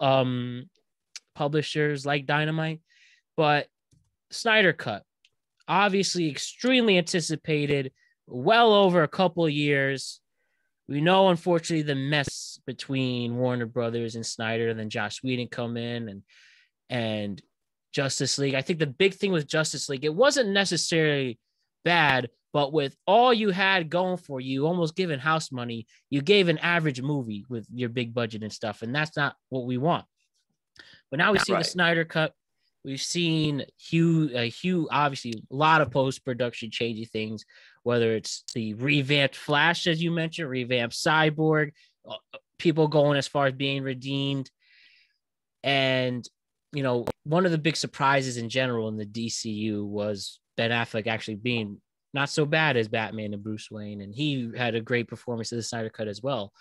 publishers like Dynamite. But Snyder Cut, obviously extremely anticipated, well over a couple of years. We know, unfortunately, the mess between Warner Brothers and Snyder, and then Joss Whedon come in and Justice League. I think the big thing with Justice League, it wasn't necessarily bad, but with all you had going for you, almost given house money, you gave an average movie with your big budget and stuff, and that's not what we want. But now we see the Snyder Cut. We've seen Hugh, obviously a lot of post-production changing things, whether it's the revamped Flash, as you mentioned, revamped Cyborg, people going as far as being redeemed. And, one of the big surprises in general in the DCU was Ben Affleck actually being not so bad as Batman and Bruce Wayne. And he had a great performance in the Snyder Cut as well.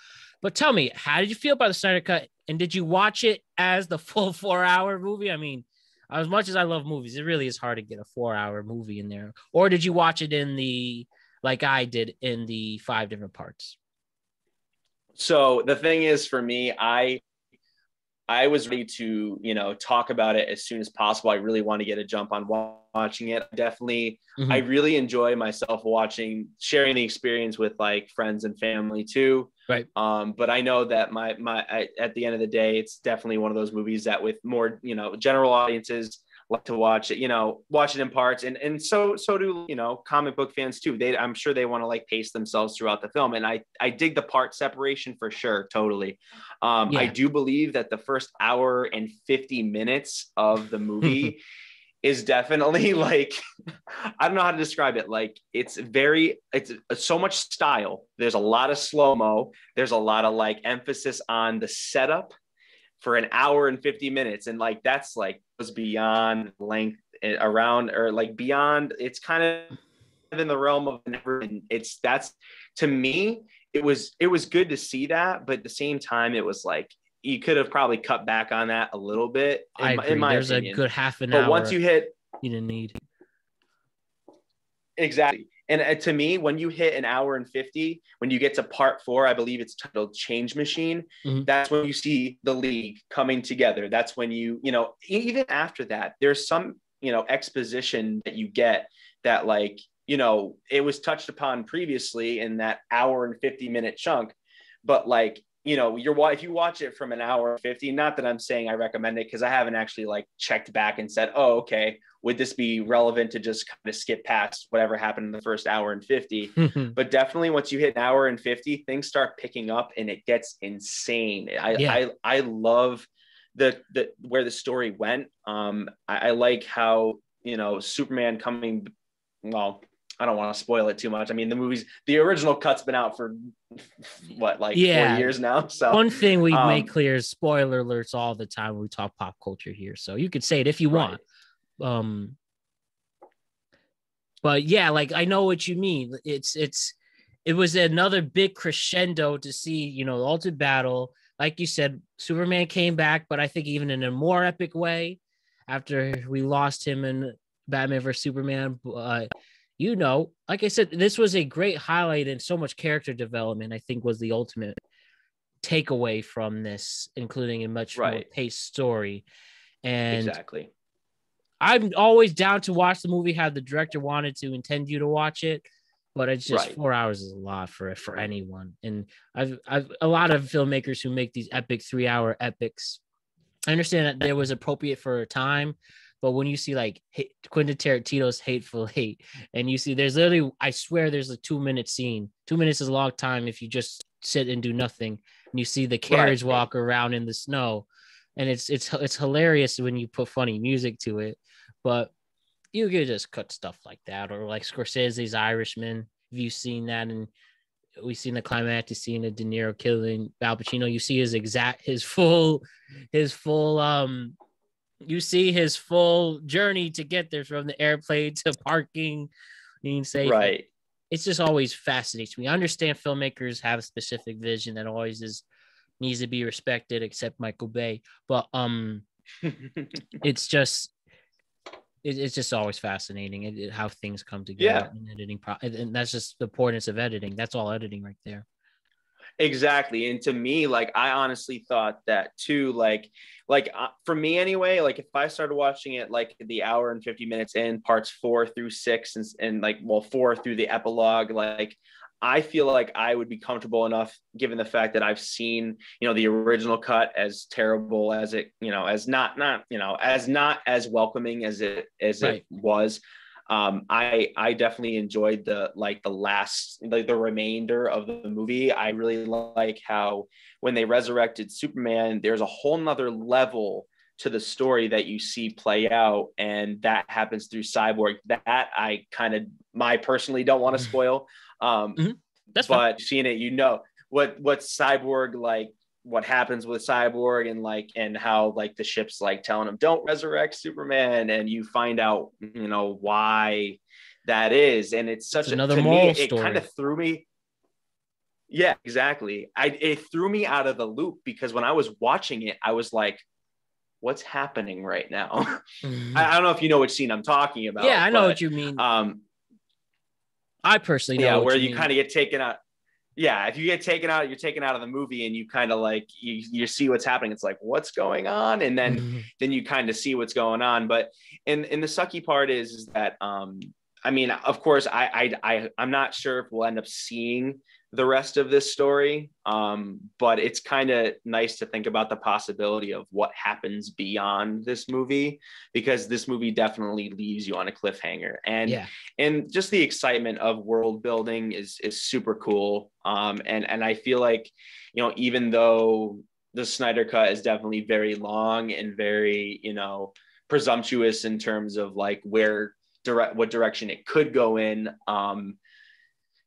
But tell me, how did you feel about the Snyder Cut? And did you watch it as the full 4-hour movie? I mean, as much as I love movies, it really is hard to get a 4-hour movie in there. Or did you watch it like I did, in the 5 different parts? So the thing is, for me, I was ready to, talk about it as soon as possible. I really want to get a jump on watching it. Definitely, I really enjoy myself sharing the experience with like friends and family too. Right. But I know that at the end of the day, it's definitely one of those movies that with more, general audiences like to watch it, watch it in parts. And so do, comic book fans too. I'm sure they want to like pace themselves throughout the film. And I dig the part separation for sure. Totally. I do believe that the first hour and 50 minutes of the movie is definitely like, I don't know how to describe it. Like it's so much style. There's a lot of slow-mo. There's a lot of like emphasis on the setup for an hour and 50 minutes. And like, that's like was beyond length around, or like beyond, it's kind of in the realm of never. That's to me, it was good to see that. But at the same time, it was like, you could have probably cut back on that a little bit. In my There's opinion. a good half an hour. But once you didn't need. Exactly. And to me, when you hit an hour and 50, when you get to part 4, I believe it's titled Change Machine. That's when you see the League coming together. That's when even after that, there's some, exposition that you get that like, it was touched upon previously in that hour and 50-minute chunk. But like, if you watch it from an hour and 50, not that I'm saying I recommend it, because I haven't actually like checked back and said, oh, okay, would this be relevant to just kind of skip past whatever happened in the first hour and 50? But definitely once you hit an hour and 50, things start picking up and it gets insane. I love the where the story went. I like how, Superman coming, well, I don't want to spoil it too much. I mean, the original cut's been out for 4 years now. So one thing we make clear is spoiler alerts all the time when we talk pop culture here. So you could say it if you want. But yeah, like I know what you mean. It was another big crescendo to see, the ultimate battle. Like you said, Superman came back, but I think even in a more epic way after we lost him in Batman vs Superman. Like I said, this was a great highlight and so much character development, I think, was the ultimate takeaway from this, including a much more paced story. And exactly. I'm always down to watch the movie how the director wanted to intend you to watch it. but it's just Right. 4 hours is a lot for anyone. And I've a lot of filmmakers who make these epic 3 hour epics. I understand that there was appropriate for a time, but when you see like Quentin Tarantino's Hateful Eight, and you see there's literally, I swear there's a 2 minute scene. 2 minutes is a long time if you just sit and do nothing, and you see the carriage walk around in the snow, and it's hilarious when you put funny music to it. But you could just cut stuff like that, or like Scorsese's Irishman. Have you seen that? And we've seen the climactic scene of De Niro killing Al Pacino. You see you see his full journey to get there, from the airplane to parking, being safe. Right. It's just always fascinates me. I understand filmmakers have a specific vision that always needs to be respected, except Michael Bay. But it's just always fascinating how things come together in editing. And that's just the importance of editing. That's all editing right there. Exactly. And to me, like, I honestly thought that too, for me anyway, like if I started watching it, like the hour and 50 minutes in parts 4 through 6 and 4 through the epilogue, like, I feel like I would be comfortable enough, given the fact that I've seen, the original cut, as terrible as it, as not as welcoming as it was. I definitely enjoyed the remainder of the movie. I really like how when they resurrected Superman, there's a whole nother level to the story that you see play out, and that happens through Cyborg. That I personally don't want to spoil. That's but fine. Seeing it, what Cyborg, like what happens with Cyborg, and how like the ship's like telling him don't resurrect Superman, and you find out why that is. And it's such another to moral me story. It kind of threw me. Yeah, exactly. It threw me out of the loop, because when I was watching it, I was like, what's happening right now? I don't know if you know which scene I'm talking about. Yeah, I know what you mean. I personally know where you kind of get taken out. Yeah, if you get taken out, you're taken out of the movie, and you kind of like you see what's happening. It's like, what's going on? And then you kind of see what's going on. But in the sucky part is that I mean, of course, I'm not sure if we'll end up seeing the rest of this story, but it's kind of nice to think about the possibility of what happens beyond this movie, because this movie definitely leaves you on a cliffhanger, and just the excitement of world building is super cool. And I feel like, even though the Snyder Cut is definitely very long and very, presumptuous in terms of like what direction it could go in,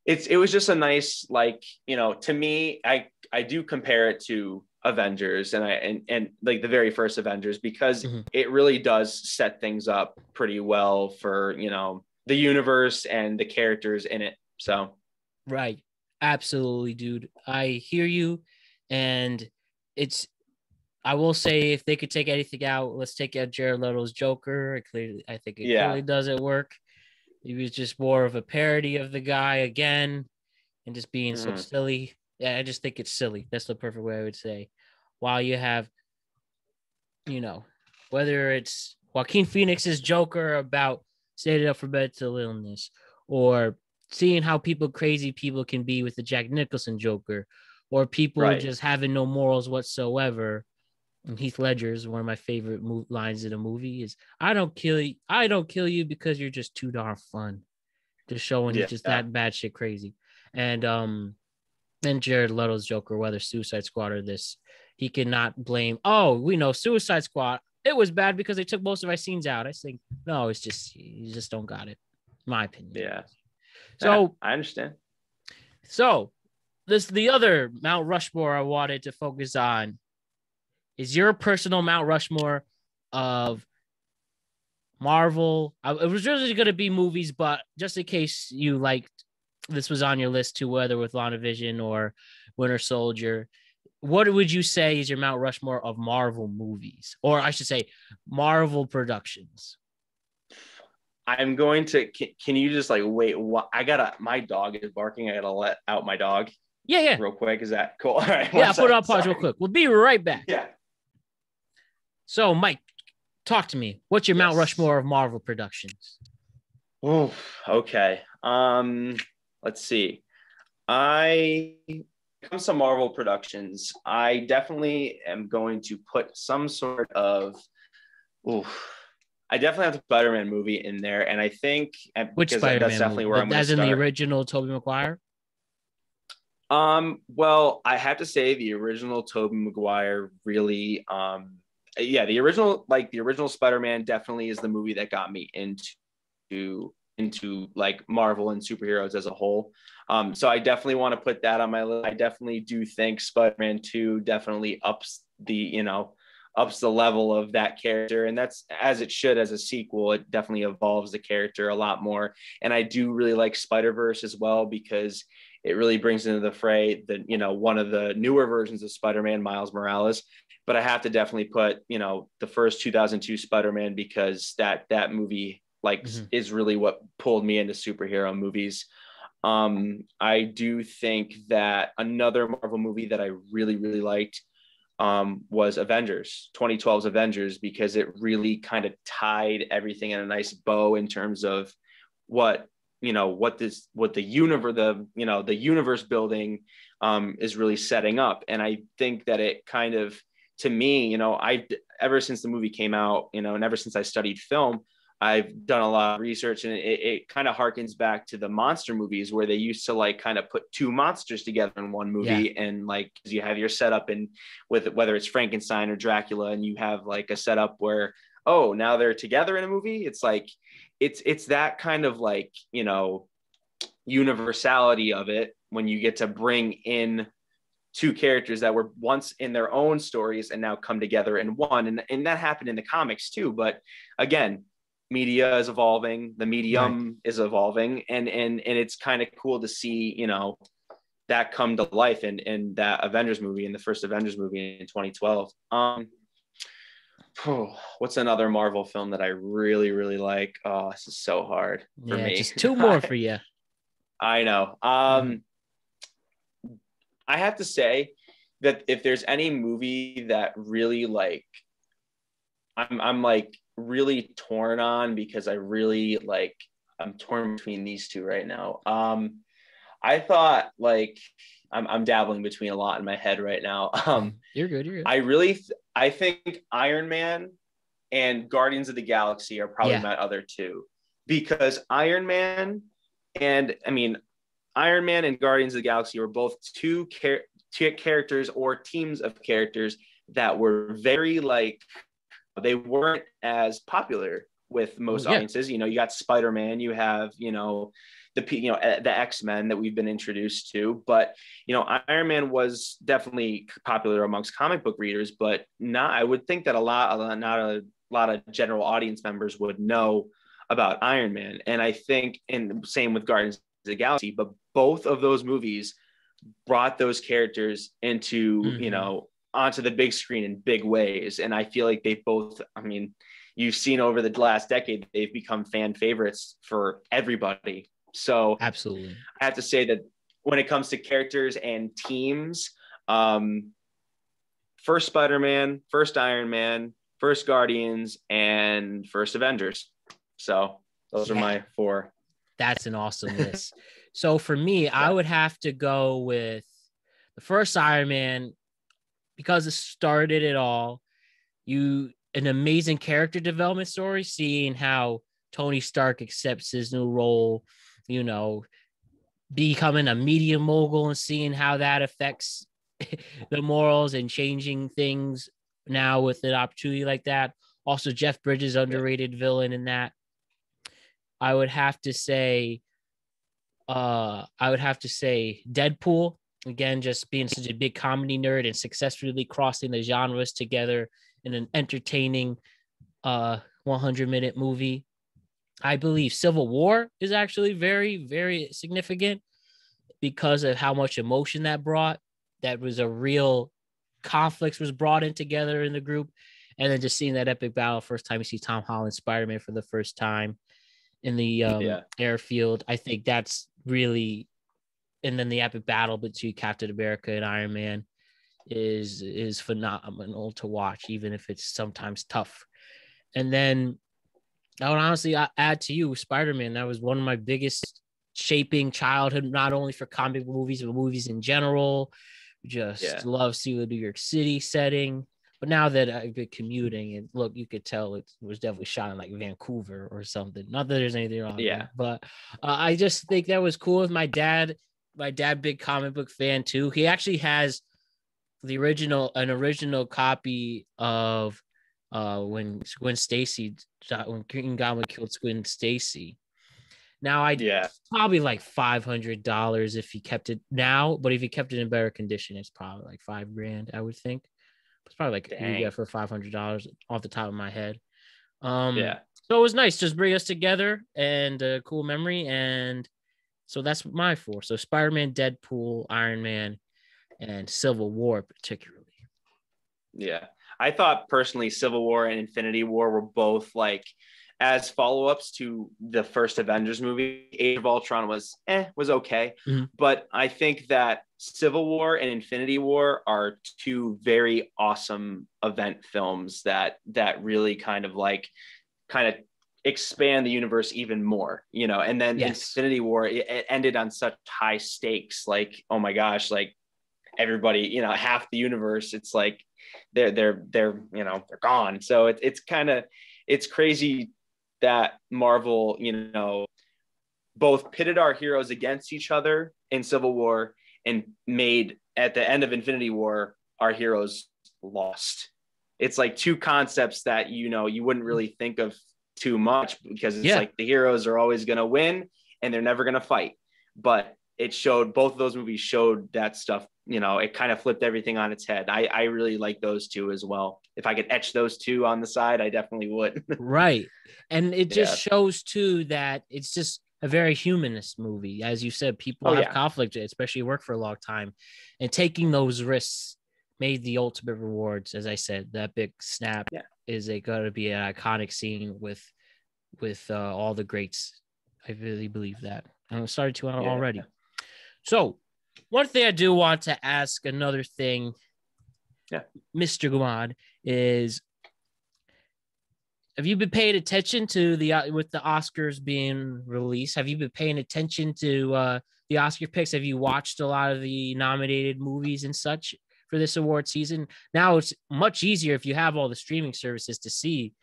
it was just a nice, to me, I do compare it to Avengers, and like the very first Avengers, because it really does set things up pretty well for, the universe and the characters in it. So. Right. Absolutely, dude. I hear you. And I will say, if they could take anything out, let's take out Jared Leto's Joker. I think it clearly doesn't work. He was just more of a parody of the guy again, and just being so silly. Yeah, I just think it's silly. That's the perfect way I would say. While you have, whether it's Joaquin Phoenix's Joker about staying up for mental illness, or seeing how crazy people can be with the Jack Nicholson Joker, or people just having no morals whatsoever. And Heath Ledger is one of my favorite lines in a movie is, I don't kill you because you're just too darn fun. Just showing he's just that bad shit crazy. And Jared Leto's Joker, whether Suicide Squad or this, he cannot blame, we know Suicide Squad, it was bad because they took most of my scenes out. I think, no, it's just, you just don't got it. My opinion. Yeah. So I understand. So the other Mount Rushmore I wanted to focus on is your personal Mount Rushmore of Marvel. It was really going to be movies, but just in case you liked, this was on your list too, whether with WandaVision or Winter Soldier, what would you say is your Mount Rushmore of Marvel movies? Or I should say Marvel productions. I'm going to, can you just wait, what? My dog is barking. I got to let out my dog. Yeah. Real quick. Is that cool? All right. Yeah, I'll put it on pause real quick. We'll be right back. Yeah. So, Mike, talk to me. What's your Mount Rushmore of Marvel productions? Oh, okay. let's see. When it comes to Marvel productions, I definitely am going to put some sort of, ooh, I definitely have the Spider-Man movie in there, and I think Which because that's Spider-Man definitely movie? where I'm going to As in the start. original Tobey Maguire? Well, I have to say the original Tobey Maguire really, yeah, the original Spider-Man definitely is the movie that got me into like Marvel and superheroes as a whole. So I definitely want to put that on my list. I definitely do think Spider-Man 2 definitely ups the level of that character. And that's as it should as a sequel. It definitely evolves the character a lot more. And I do really like Spider-Verse as well because it really brings into the fray one of the newer versions of Spider-Man, Miles Morales. But I have to definitely put, the first 2002 Spider-Man because that movie is really what pulled me into superhero movies. I do think that another Marvel movie that I really, really liked was Avengers, 2012's Avengers, because it really kind of tied everything in a nice bow in terms of what the universe building is really setting up. And I think that it kind of, to me, I ever since the movie came out, and ever since I studied film, I've done a lot of research, and it kind of harkens back to the monster movies where they used to like kind of put two monsters together in one movie. Yeah. And like you have your setup in with whether it's Frankenstein or Dracula, and you have like a setup where, oh, now they're together in a movie. It's like it's that kind of like, universality of it when you get to bring in two characters that were once in their own stories and now come together in one. And that happened in the comics too. But again, media is evolving, the medium is evolving, and it's kind of cool to see, that come to life in that Avengers movie, in the first Avengers movie in 2012. What's another Marvel film that I really, really like? Oh, this is so hard for me. Just two more for you. I know. I have to say that if there's any movie that really like, I'm like really torn on because I really like, I'm torn between these two right now. I thought like I'm dabbling between a lot in my head right now. You're good. I think Iron Man and Guardians of the Galaxy are probably my other two, because Iron Man and Guardians of the Galaxy were both two characters or teams of characters that were very like, they weren't as popular with most audiences. You got Spider-Man, you have, the X-Men that we've been introduced to, but Iron Man was definitely popular amongst comic book readers, but I would think that not a lot of general audience members would know about Iron Man. And I think, and same with Guardians of the Galaxy, but both of those movies brought those characters into, onto the big screen in big ways. And I feel like they both, you've seen over the last decade, they've become fan favorites for everybody. So absolutely, I have to say that when it comes to characters and teams, first Spider-Man, first Iron Man, first Guardians, and first Avengers. So those are my four. That's an awesome list. So for me, I would have to go with the first Iron Man, because it started it all. An amazing character development story, seeing how Tony Stark accepts his new role, becoming a media mogul and seeing how that affects the morals and changing things now with an opportunity like that. Also, Jeff Bridges, underrated villain in that. I would have to say Deadpool. Again, just being such a big comedy nerd and successfully crossing the genres together in an entertaining 100-minute movie. I believe Civil War is actually very, very significant because of how much emotion that brought. That was a real conflict was brought in together in the group. And then just seeing that epic battle, first time you see Tom Holland Spider-Man for the first time in the airfield. I think that's really, and then the epic battle between Captain America and Iron Man is phenomenal to watch, even if it's sometimes tough. And then I would honestly add to you Spider-Man. That was one of my biggest shaping childhood, not only for comic movies, but movies in general. Just love seeing the New York City setting. But now that I've been commuting, and look, you could tell it was definitely shot in like Vancouver or something. Not that there's anything wrong with it, but I just think that was cool with my dad. My dad, big comic book fan too. He actually has an original copy of when Gwen Stacy, when Green Goblin killed Gwen Stacy. Now probably like $500 if he kept it now, but if he kept it in better condition, it's probably like $5,000, I would think. It's probably like you get for $500 off the top of my head. So it was nice, just bring us together and a cool memory. And so that's my four. So Spider-Man, Deadpool, Iron Man, and Civil War particularly. Yeah, I thought personally Civil War and Infinity War were both like as follow-ups to the first Avengers movie. Age of Ultron was okay. Mm-hmm. But I think that Civil War and Infinity War are two very awesome event films that really kind of expand the universe even more, you know. And then Infinity War, it ended on such high stakes, like, oh my gosh, like everybody, you know, half the universe, it's like they're you know, they're gone. So it's crazy that Marvel, you know, both pitted our heroes against each other in Civil War and made, at the end of Infinity War, our heroes lost. It's like two concepts that, you know, you wouldn't really think of too much, because it's like the heroes are always going to win and they're never going to fight. But it showed, both of those movies showed that stuff, you know, it kind of flipped everything on its head. I really like those two as well. If I could etch those two on the side, I definitely would. Right. And it just shows too that it's just a very humanist movie. As you said, people have conflict, especially work for a long time, and taking those risks made the ultimate rewards. As I said, that big snap is going to be an iconic scene with all the greats. I really believe that. I'm starting to already. So one thing I do want to ask, another thing, Mr. Guimond, is, have you been paying attention to with the Oscars being released? Have you been paying attention to the Oscar picks? Have you watched a lot of the nominated movies and such for this award season? Now it's much easier if you have all the streaming services to see.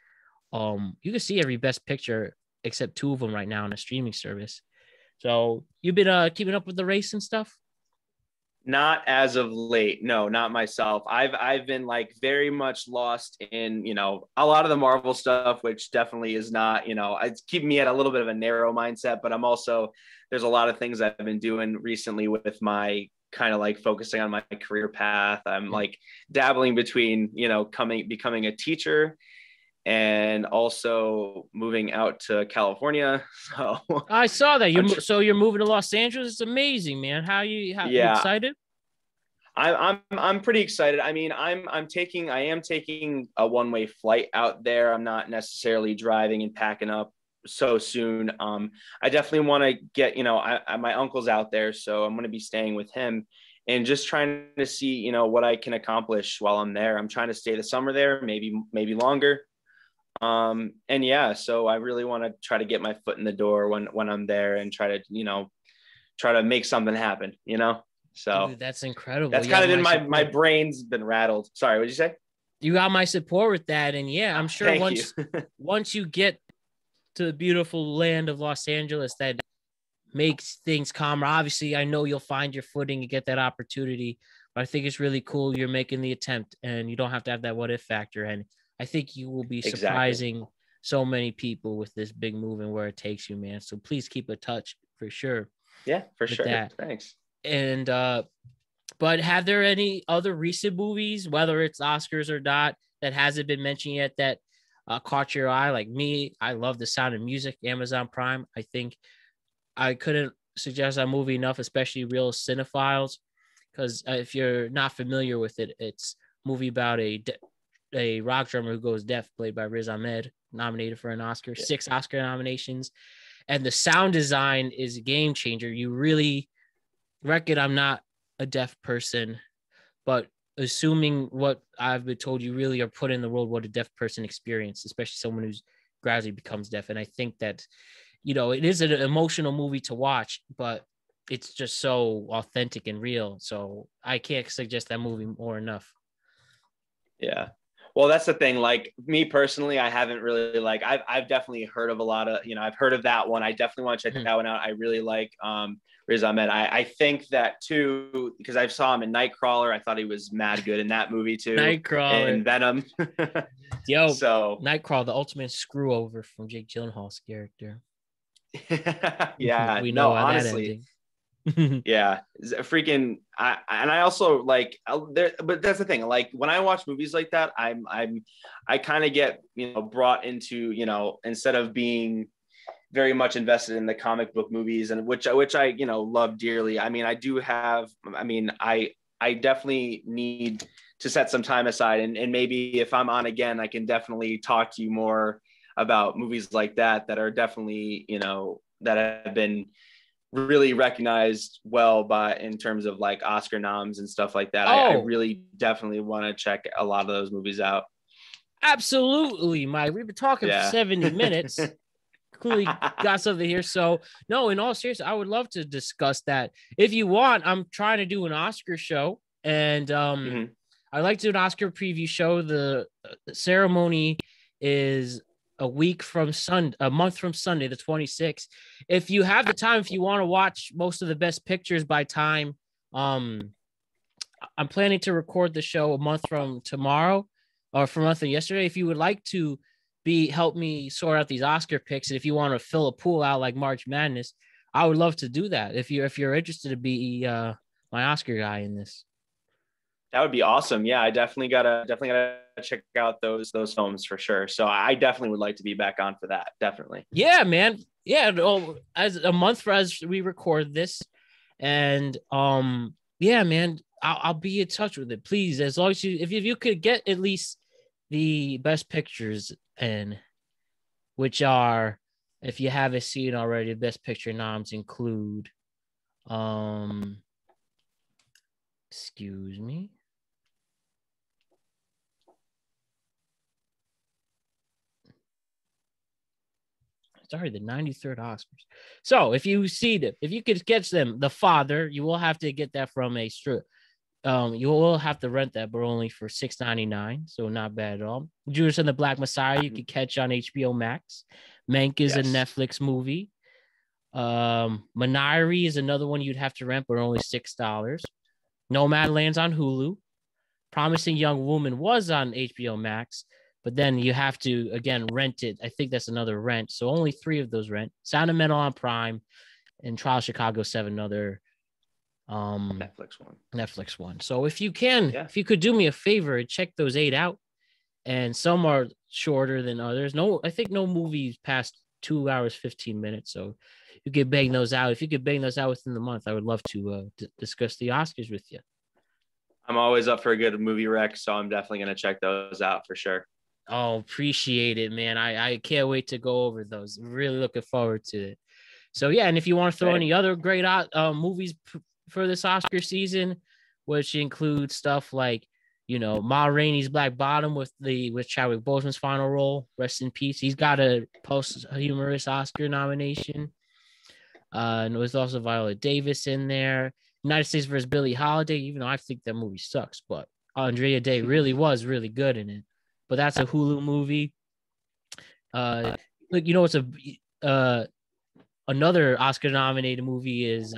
You can see every best picture except two of them right now on a streaming service. So you've been keeping up with the race and stuff? Not as of late. No, not myself. I've been like very much lost in, you know, a lot of the Marvel stuff, which definitely is not, you know, it's keeping me at a little bit of a narrow mindset, but I'm also, there's a lot of things I've been doing recently with my kind of like focusing on my career path. I'm like dabbling between, you know, becoming a teacher and also moving out to California. So I saw that you're moving to Los Angeles. It's amazing, man. You excited? I'm pretty excited. I mean, I am taking a one-way flight out there. I'm not necessarily driving and packing up so soon. I definitely want to get, you know, my uncle's out there, so I'm going to be staying with him and just trying to see, you know, what I can accomplish while I'm there. I'm trying to stay the summer there, maybe longer. And so I really want to try to get my foot in the door when I'm there and try to make something happen, you know? So dude, that's incredible. That's kind of been my brain's been rattled. Sorry, what'd you say? You got my support with that. And I'm sure once you get to the beautiful land of Los Angeles, that makes things calmer. Obviously, I know you'll find your footing and get that opportunity, but I think it's really cool you're making the attempt and you don't have to have that what if factor. And I think you will be surprising so many people with this big move and where it takes you, man. So please keep in touch for sure. Yeah, for sure. Thanks. And, but have there any other recent movies, whether it's Oscars or not, that hasn't been mentioned yet that caught your eye? Like me, I love The Sound of Music, Amazon Prime. I think I couldn't suggest that movie enough, especially real cinephiles, because if you're not familiar with it, it's a movie about a rock drummer who goes deaf, played by Riz Ahmed, nominated for an Oscar, 6 Oscar nominations. And the sound design is a game changer. You really reckon I'm not a deaf person, but assuming what I've been told, you really are put in the world what a deaf person experiences, especially someone who's gradually becomes deaf. And I think that it is an emotional movie to watch, but it's just so authentic and real. So I can't suggest that movie more enough. Yeah. Well, that's the thing. Like me personally, I haven't really I've definitely heard of a lot of, I've heard of that one. I definitely want to check that one out. I really like Riz Ahmed. I think that too, because I saw him in Nightcrawler. I thought he was mad good in that movie too. Nightcrawler. And Venom. Yo, so Nightcrawler, the ultimate screw over from Jake Gyllenhaal's character. Yeah. We know honestly. that ending. Yeah, freaking. I also like there, but that's the thing. Like when I watch movies like that, I kind of get brought into instead of being very much invested in the comic book movies, and which I love dearly. I mean, I definitely need to set some time aside, and maybe if I'm on again, I can definitely talk to you more about movies like that are definitely that have been really recognized well by in terms of like Oscar noms and stuff like that. I really definitely want to check a lot of those movies out. Absolutely, Mike. We've been talking for 70 minutes. Clearly got something here. So no, in all seriousness, I would love to discuss that. If you want, I'm trying to do an Oscar show, and I'd like to do an Oscar preview show. The ceremony is a month from Sunday, the 26th. If you have the time, if you want to watch most of the best pictures by time, I'm planning to record the show a month from tomorrow or from a month from yesterday. If you would like to help me sort out these Oscar picks, and if you want to fill a pool out like March Madness, I would love to do that. If you're interested to be my Oscar guy in this. That would be awesome. Yeah, I definitely gotta check out those films for sure. So I definitely would like to be back on for that. Definitely. Yeah, man. Yeah, as a month as we record this, and yeah, man, I'll be in touch with it. Please, as long as if you could get at least the best pictures, and which are, if you haven't seen already, the best picture noms include excuse me. Sorry, the 93rd Oscars. So if you see them, if you could catch them, The Father, you will have to get that from a strip. You will have to rent that, but only for $6.99, so not bad at all. Judas and the Black Messiah, you could catch on HBO Max. Mank is a Netflix movie. Minari is another one you'd have to rent, but only $6. Nomadland's on Hulu. Promising Young Woman was on HBO Max, but then you have to, again, rent it. I think that's another rent. So only 3 of those rent. Sound of Metal on Prime, and Trial Chicago 7, another Netflix one. So if you can, if you could do me a favor and check those 8 out, and some are shorter than others. I think no movies past 2 hours, 15 minutes. So you could bang those out. If you could bang those out within the month, I would love to discuss the Oscars with you. I'm always up for a good movie rec, so I'm definitely going to check those out for sure. Oh, appreciate it, man. I can't wait to go over those. Really looking forward to it. So, yeah, and if you want to throw any other great movies for this Oscar season, which includes stuff like, Ma Rainey's Black Bottom with Chadwick Boseman's final role. Rest in peace. He's got a post-humorous Oscar nomination. And there's also Viola Davis in there. United States vs. Billie Holiday, even though I think that movie sucks, but Andrea Day really was really good in it. But that's a Hulu movie. Look, it's another Oscar-nominated movie is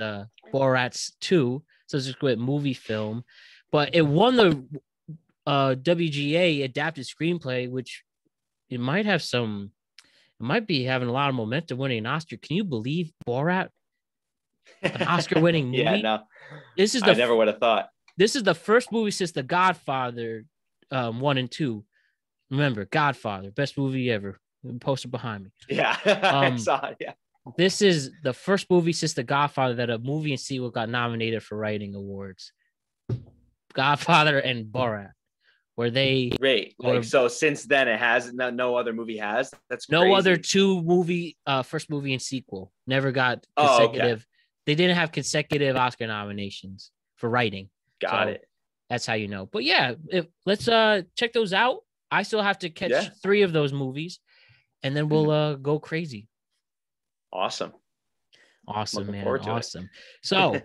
Borat 2. So it's just a movie film. But it won the WGA adapted screenplay, which it might be having a lot of momentum, winning an Oscar. Can you believe Borat? An Oscar-winning movie? Yeah, no. I never would have thought. This is the first movie since The Godfather 1 and 2. Remember, Godfather, best movie ever. Poster behind me. Yeah, I saw it, yeah. This is the first movie since The Godfather that a movie and sequel got nominated for writing awards. Godfather and Borat, where they great. So since then it has no other movie has. That's no crazy. other 2 movie first movie and sequel never got consecutive. Okay. They didn't have consecutive Oscar nominations for writing. Got it. That's how you know. But yeah, let's check those out. I still have to catch 3 of those movies, and then we'll go crazy. Awesome. Awesome, Looking man. forward to Awesome. So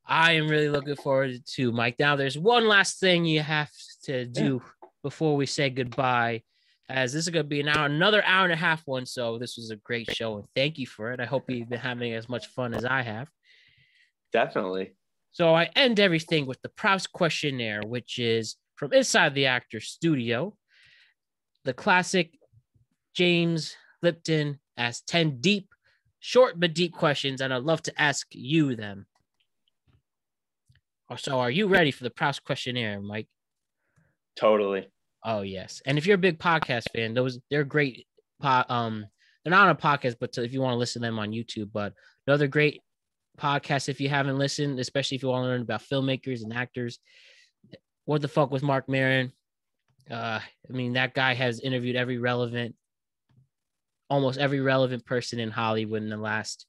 I am really looking forward to Mike. Now, there's one last thing you have to do before we say goodbye, as this is going to be another hour and a half one. So this was a great show, and thank you for it. I hope you've been having as much fun as I have. Definitely. So I end everything with the Props Questionnaire, which is from inside the actor's studio. The classic James Lipton asks 10 deep, short but deep questions, and I'd love to ask you them. So are you ready for the Props Questionnaire, Mike? Totally. Oh, yes. And if you're a big podcast fan, they're great. They're not on a podcast, but if you want to listen to them on YouTube, but another great podcast if you haven't listened, especially if you want to learn about filmmakers and actors. What the Fuck with Mark Maron? I mean, that guy has interviewed almost every relevant person in Hollywood in the last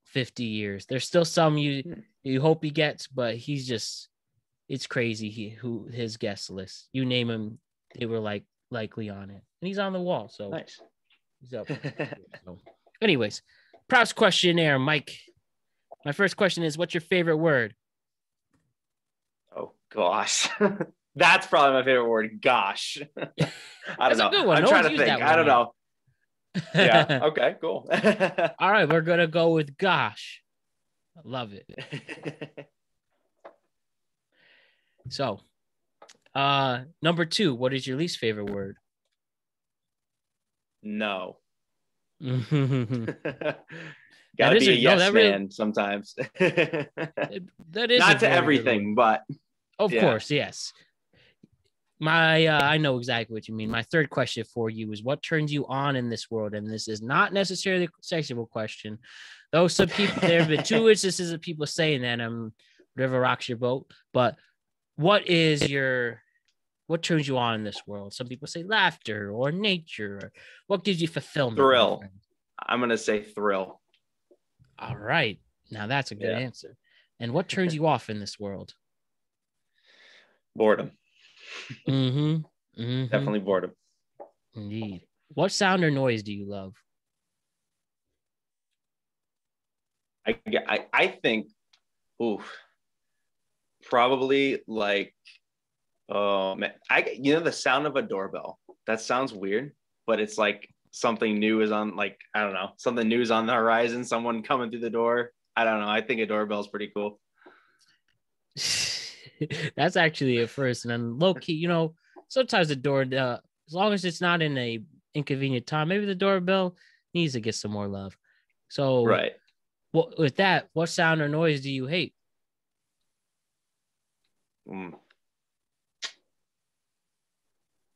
50 years. There's still some you hope he gets, but it's crazy his guest list. You name him, they were likely on it. And he's on the wall, so nice. He's up. So, anyways, Props Questionnaire, Mike. My first question is, what's your favorite word? Oh gosh. That's probably my favorite word. Gosh. I don't know. A good one. I'm trying to think. I don't know. Yeah. Okay, cool. All right, we're gonna go with gosh. I love it. So, number 2, what is your least favorite word? No. Gotta be a yes man sometimes. That is not to everything, but of course, yes. I know exactly what you mean. My third question for you is, what turns you on in this world? And this is not necessarily a sexual question, though some people, there have been 2 instances of people saying that, whatever rocks your boat. But what turns you on in this world? Some people say laughter or nature. Or what gives you fulfillment? Thrill. I'm going to say thrill. All right. Now that's a good answer. And what turns you off in this world? Boredom. Mm-hmm. Definitely boredom. Indeed. What sound or noise do you love? I think, probably like, oh man, the sound of a doorbell. That sounds weird, but it's like something new is on, like, I don't know, something new is on the horizon. Someone coming through the door. I don't know. I think a doorbell is pretty cool. That's actually a first. And then low key, sometimes the door, as long as it's not in a inconvenient time, maybe the doorbell needs to get some more love. So, right. Well, with that, what sound or noise do you hate?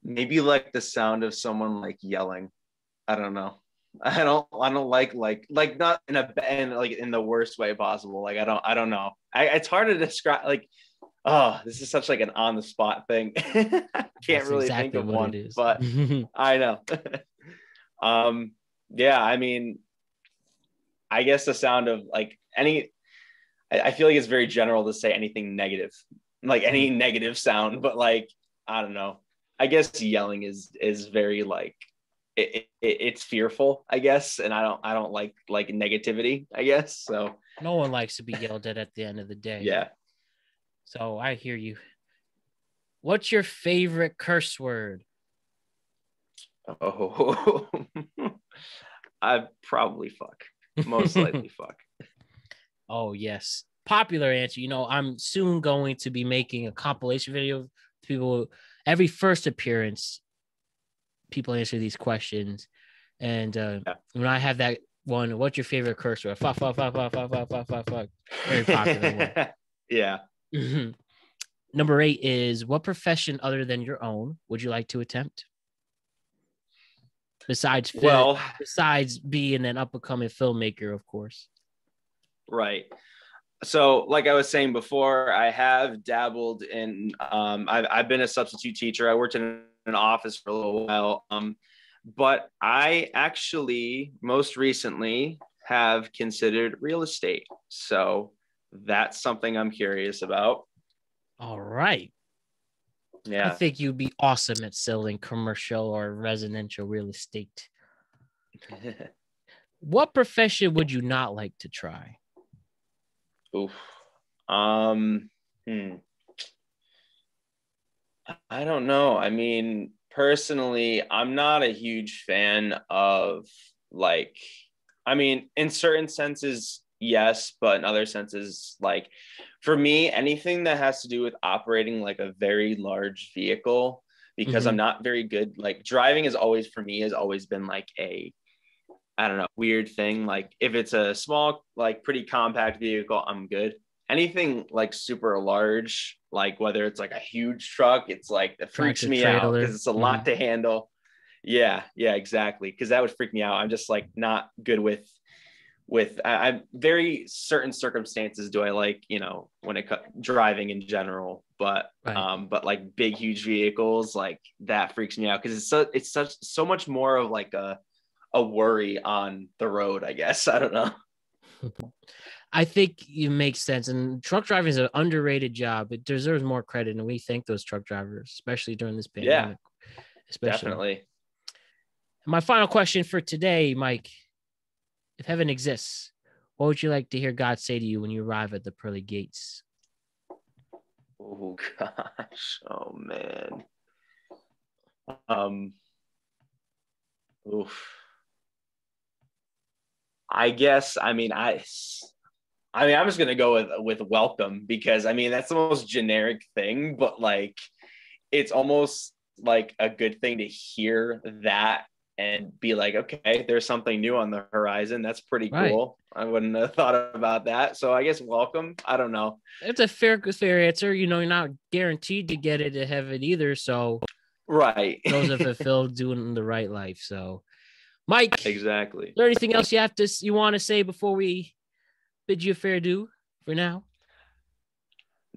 Maybe like the sound of someone like yelling. I don't know. I don't like not in in the worst way possible. Like, I don't know. It's hard to describe. Like, oh, this is such like an on the spot thing. Can't really think of one, but I know. Yeah, I mean, I guess the sound of like I feel like it's very general to say anything negative, like any negative sound, but like, I don't know. I guess yelling is very like, it's fearful, I guess. And I don't like negativity, I guess. So no one likes to be yelled at the end of the day. Yeah. So I hear you. What's your favorite curse word? Oh, I'd probably fuck. Most likely fuck. Oh, yes. Popular answer. I'm soon going to be making a compilation video of people. Every first appearance, people answer these questions. And when I have that one, what's your favorite curse word? Fuck, fuck, fuck, fuck, fuck, fuck, fuck, fuck, fuck. Very popular one. Yeah. Number 8 is, what profession other than your own would you like to attempt? Besides being an up-and-coming filmmaker, of course. Right. So, like I was saying before, I have dabbled in. I've been a substitute teacher. I worked in an office for a little while. But I actually most recently have considered real estate. So that's something I'm curious about. All right. Yeah. I think you'd be awesome at selling commercial or residential real estate. What profession would you not like to try? Oof. Um, I don't know. I mean, personally, I'm not a huge fan of like, I mean, in certain senses, yes, but in other senses, like for me, anything that has to do with operating like a very large vehicle, because I'm Mm-hmm. not very good, like driving is always for me has always been like I don't know, weird thing. Like if it's a small, like pretty compact vehicle, I'm good. Anything like super large, like whether it's like a huge truck, it's like it freaks Tractor me out trailer. because it's a Mm-hmm. lot to handle. Yeah, yeah, exactly. Because that would freak me out. I'm just like not good with I'm very certain circumstances do I like, you know, when it driving in general, Right. but like big huge vehicles like that freaks me out because it's such so much more of like a worry on the road, I guess. I don't know. I think it makes sense. And truck driving is an underrated job. It deserves more credit. And we thank those truck drivers, especially during this Yeah, pandemic, especially. definitely. And my final question for today, Mike, if heaven exists, what would you like to hear God say to you when you arrive at the pearly gates? Oh gosh. Oh man. Um oof. I guess I mean I'm just gonna go with welcome because I mean that's the most generic thing, but like it's almost like a good thing to hear that and be like, okay, there's something new on the horizon. That's pretty Right. cool. I wouldn't have thought about that. So I guess welcome. I don't know. It's a fair answer. You know, you're not guaranteed to get it to heaven either. So Right. those are fulfilled doing the right life. So, Mike, is Exactly. there anything else you want to say before we bid you fair due for now?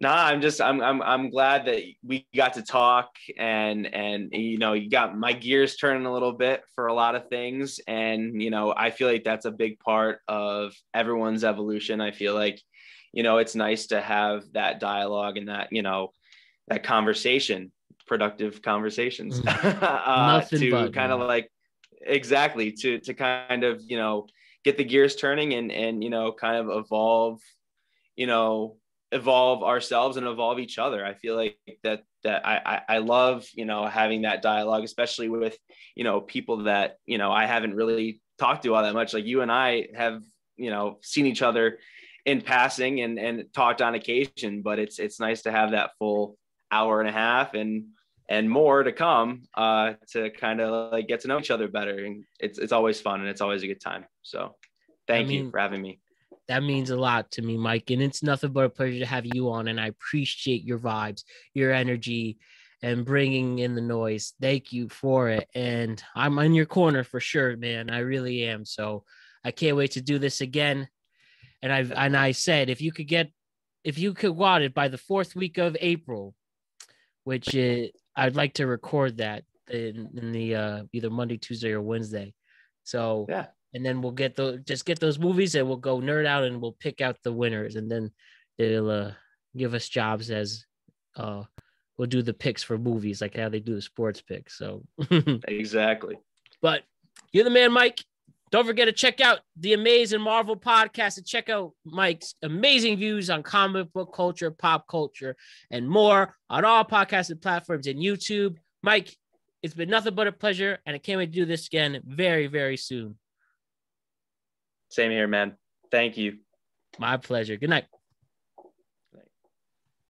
Nah, I'm glad that we got to talk and you know you got my gears turning a little bit for a lot of things and you know I feel like that's a big part of everyone's evolution. I feel like you know it's nice to have that dialogue and that you know that conversation, productive conversations, Nothing to but, kind of man. like exactly to kind of you know get the gears turning and you know kind of you know evolve ourselves and evolve each other. I feel like that I love you know having that dialogue, especially with you know people that you know I haven't really talked to all that much. Like you and I have you know seen each other in passing and talked on occasion, but it's nice to have that full hour and a half and more to come to kind of like get to know each other better. And it's always fun and it's always a good time. So I thank you mean, for having me. that means a lot to me, Mike. And it's nothing but a pleasure to have you on. And I appreciate your vibes, your energy, and bringing in the noise. Thank you for it. And I'm in your corner for sure, man. I really am. So I can't wait to do this again. And I said if you could want it by the fourth week of April, which I'd like to record that in the either Monday, Tuesday, or Wednesday. So Yeah. and then we'll get those movies and we'll go nerd out and we'll pick out the winners and then they'll give us jobs as uh we'll do the picks for movies like how they do the sports picks. So Exactly. but you're the man, Mike. Don't forget to check out the Amazing Marvel podcast and check out Mike's amazing views on comic book culture, pop culture, and more on all podcasting platforms and YouTube. Mike, it's been nothing but a pleasure, and I can't wait to do this again very, very soon. Same here, man. Thank you. My pleasure. Good night.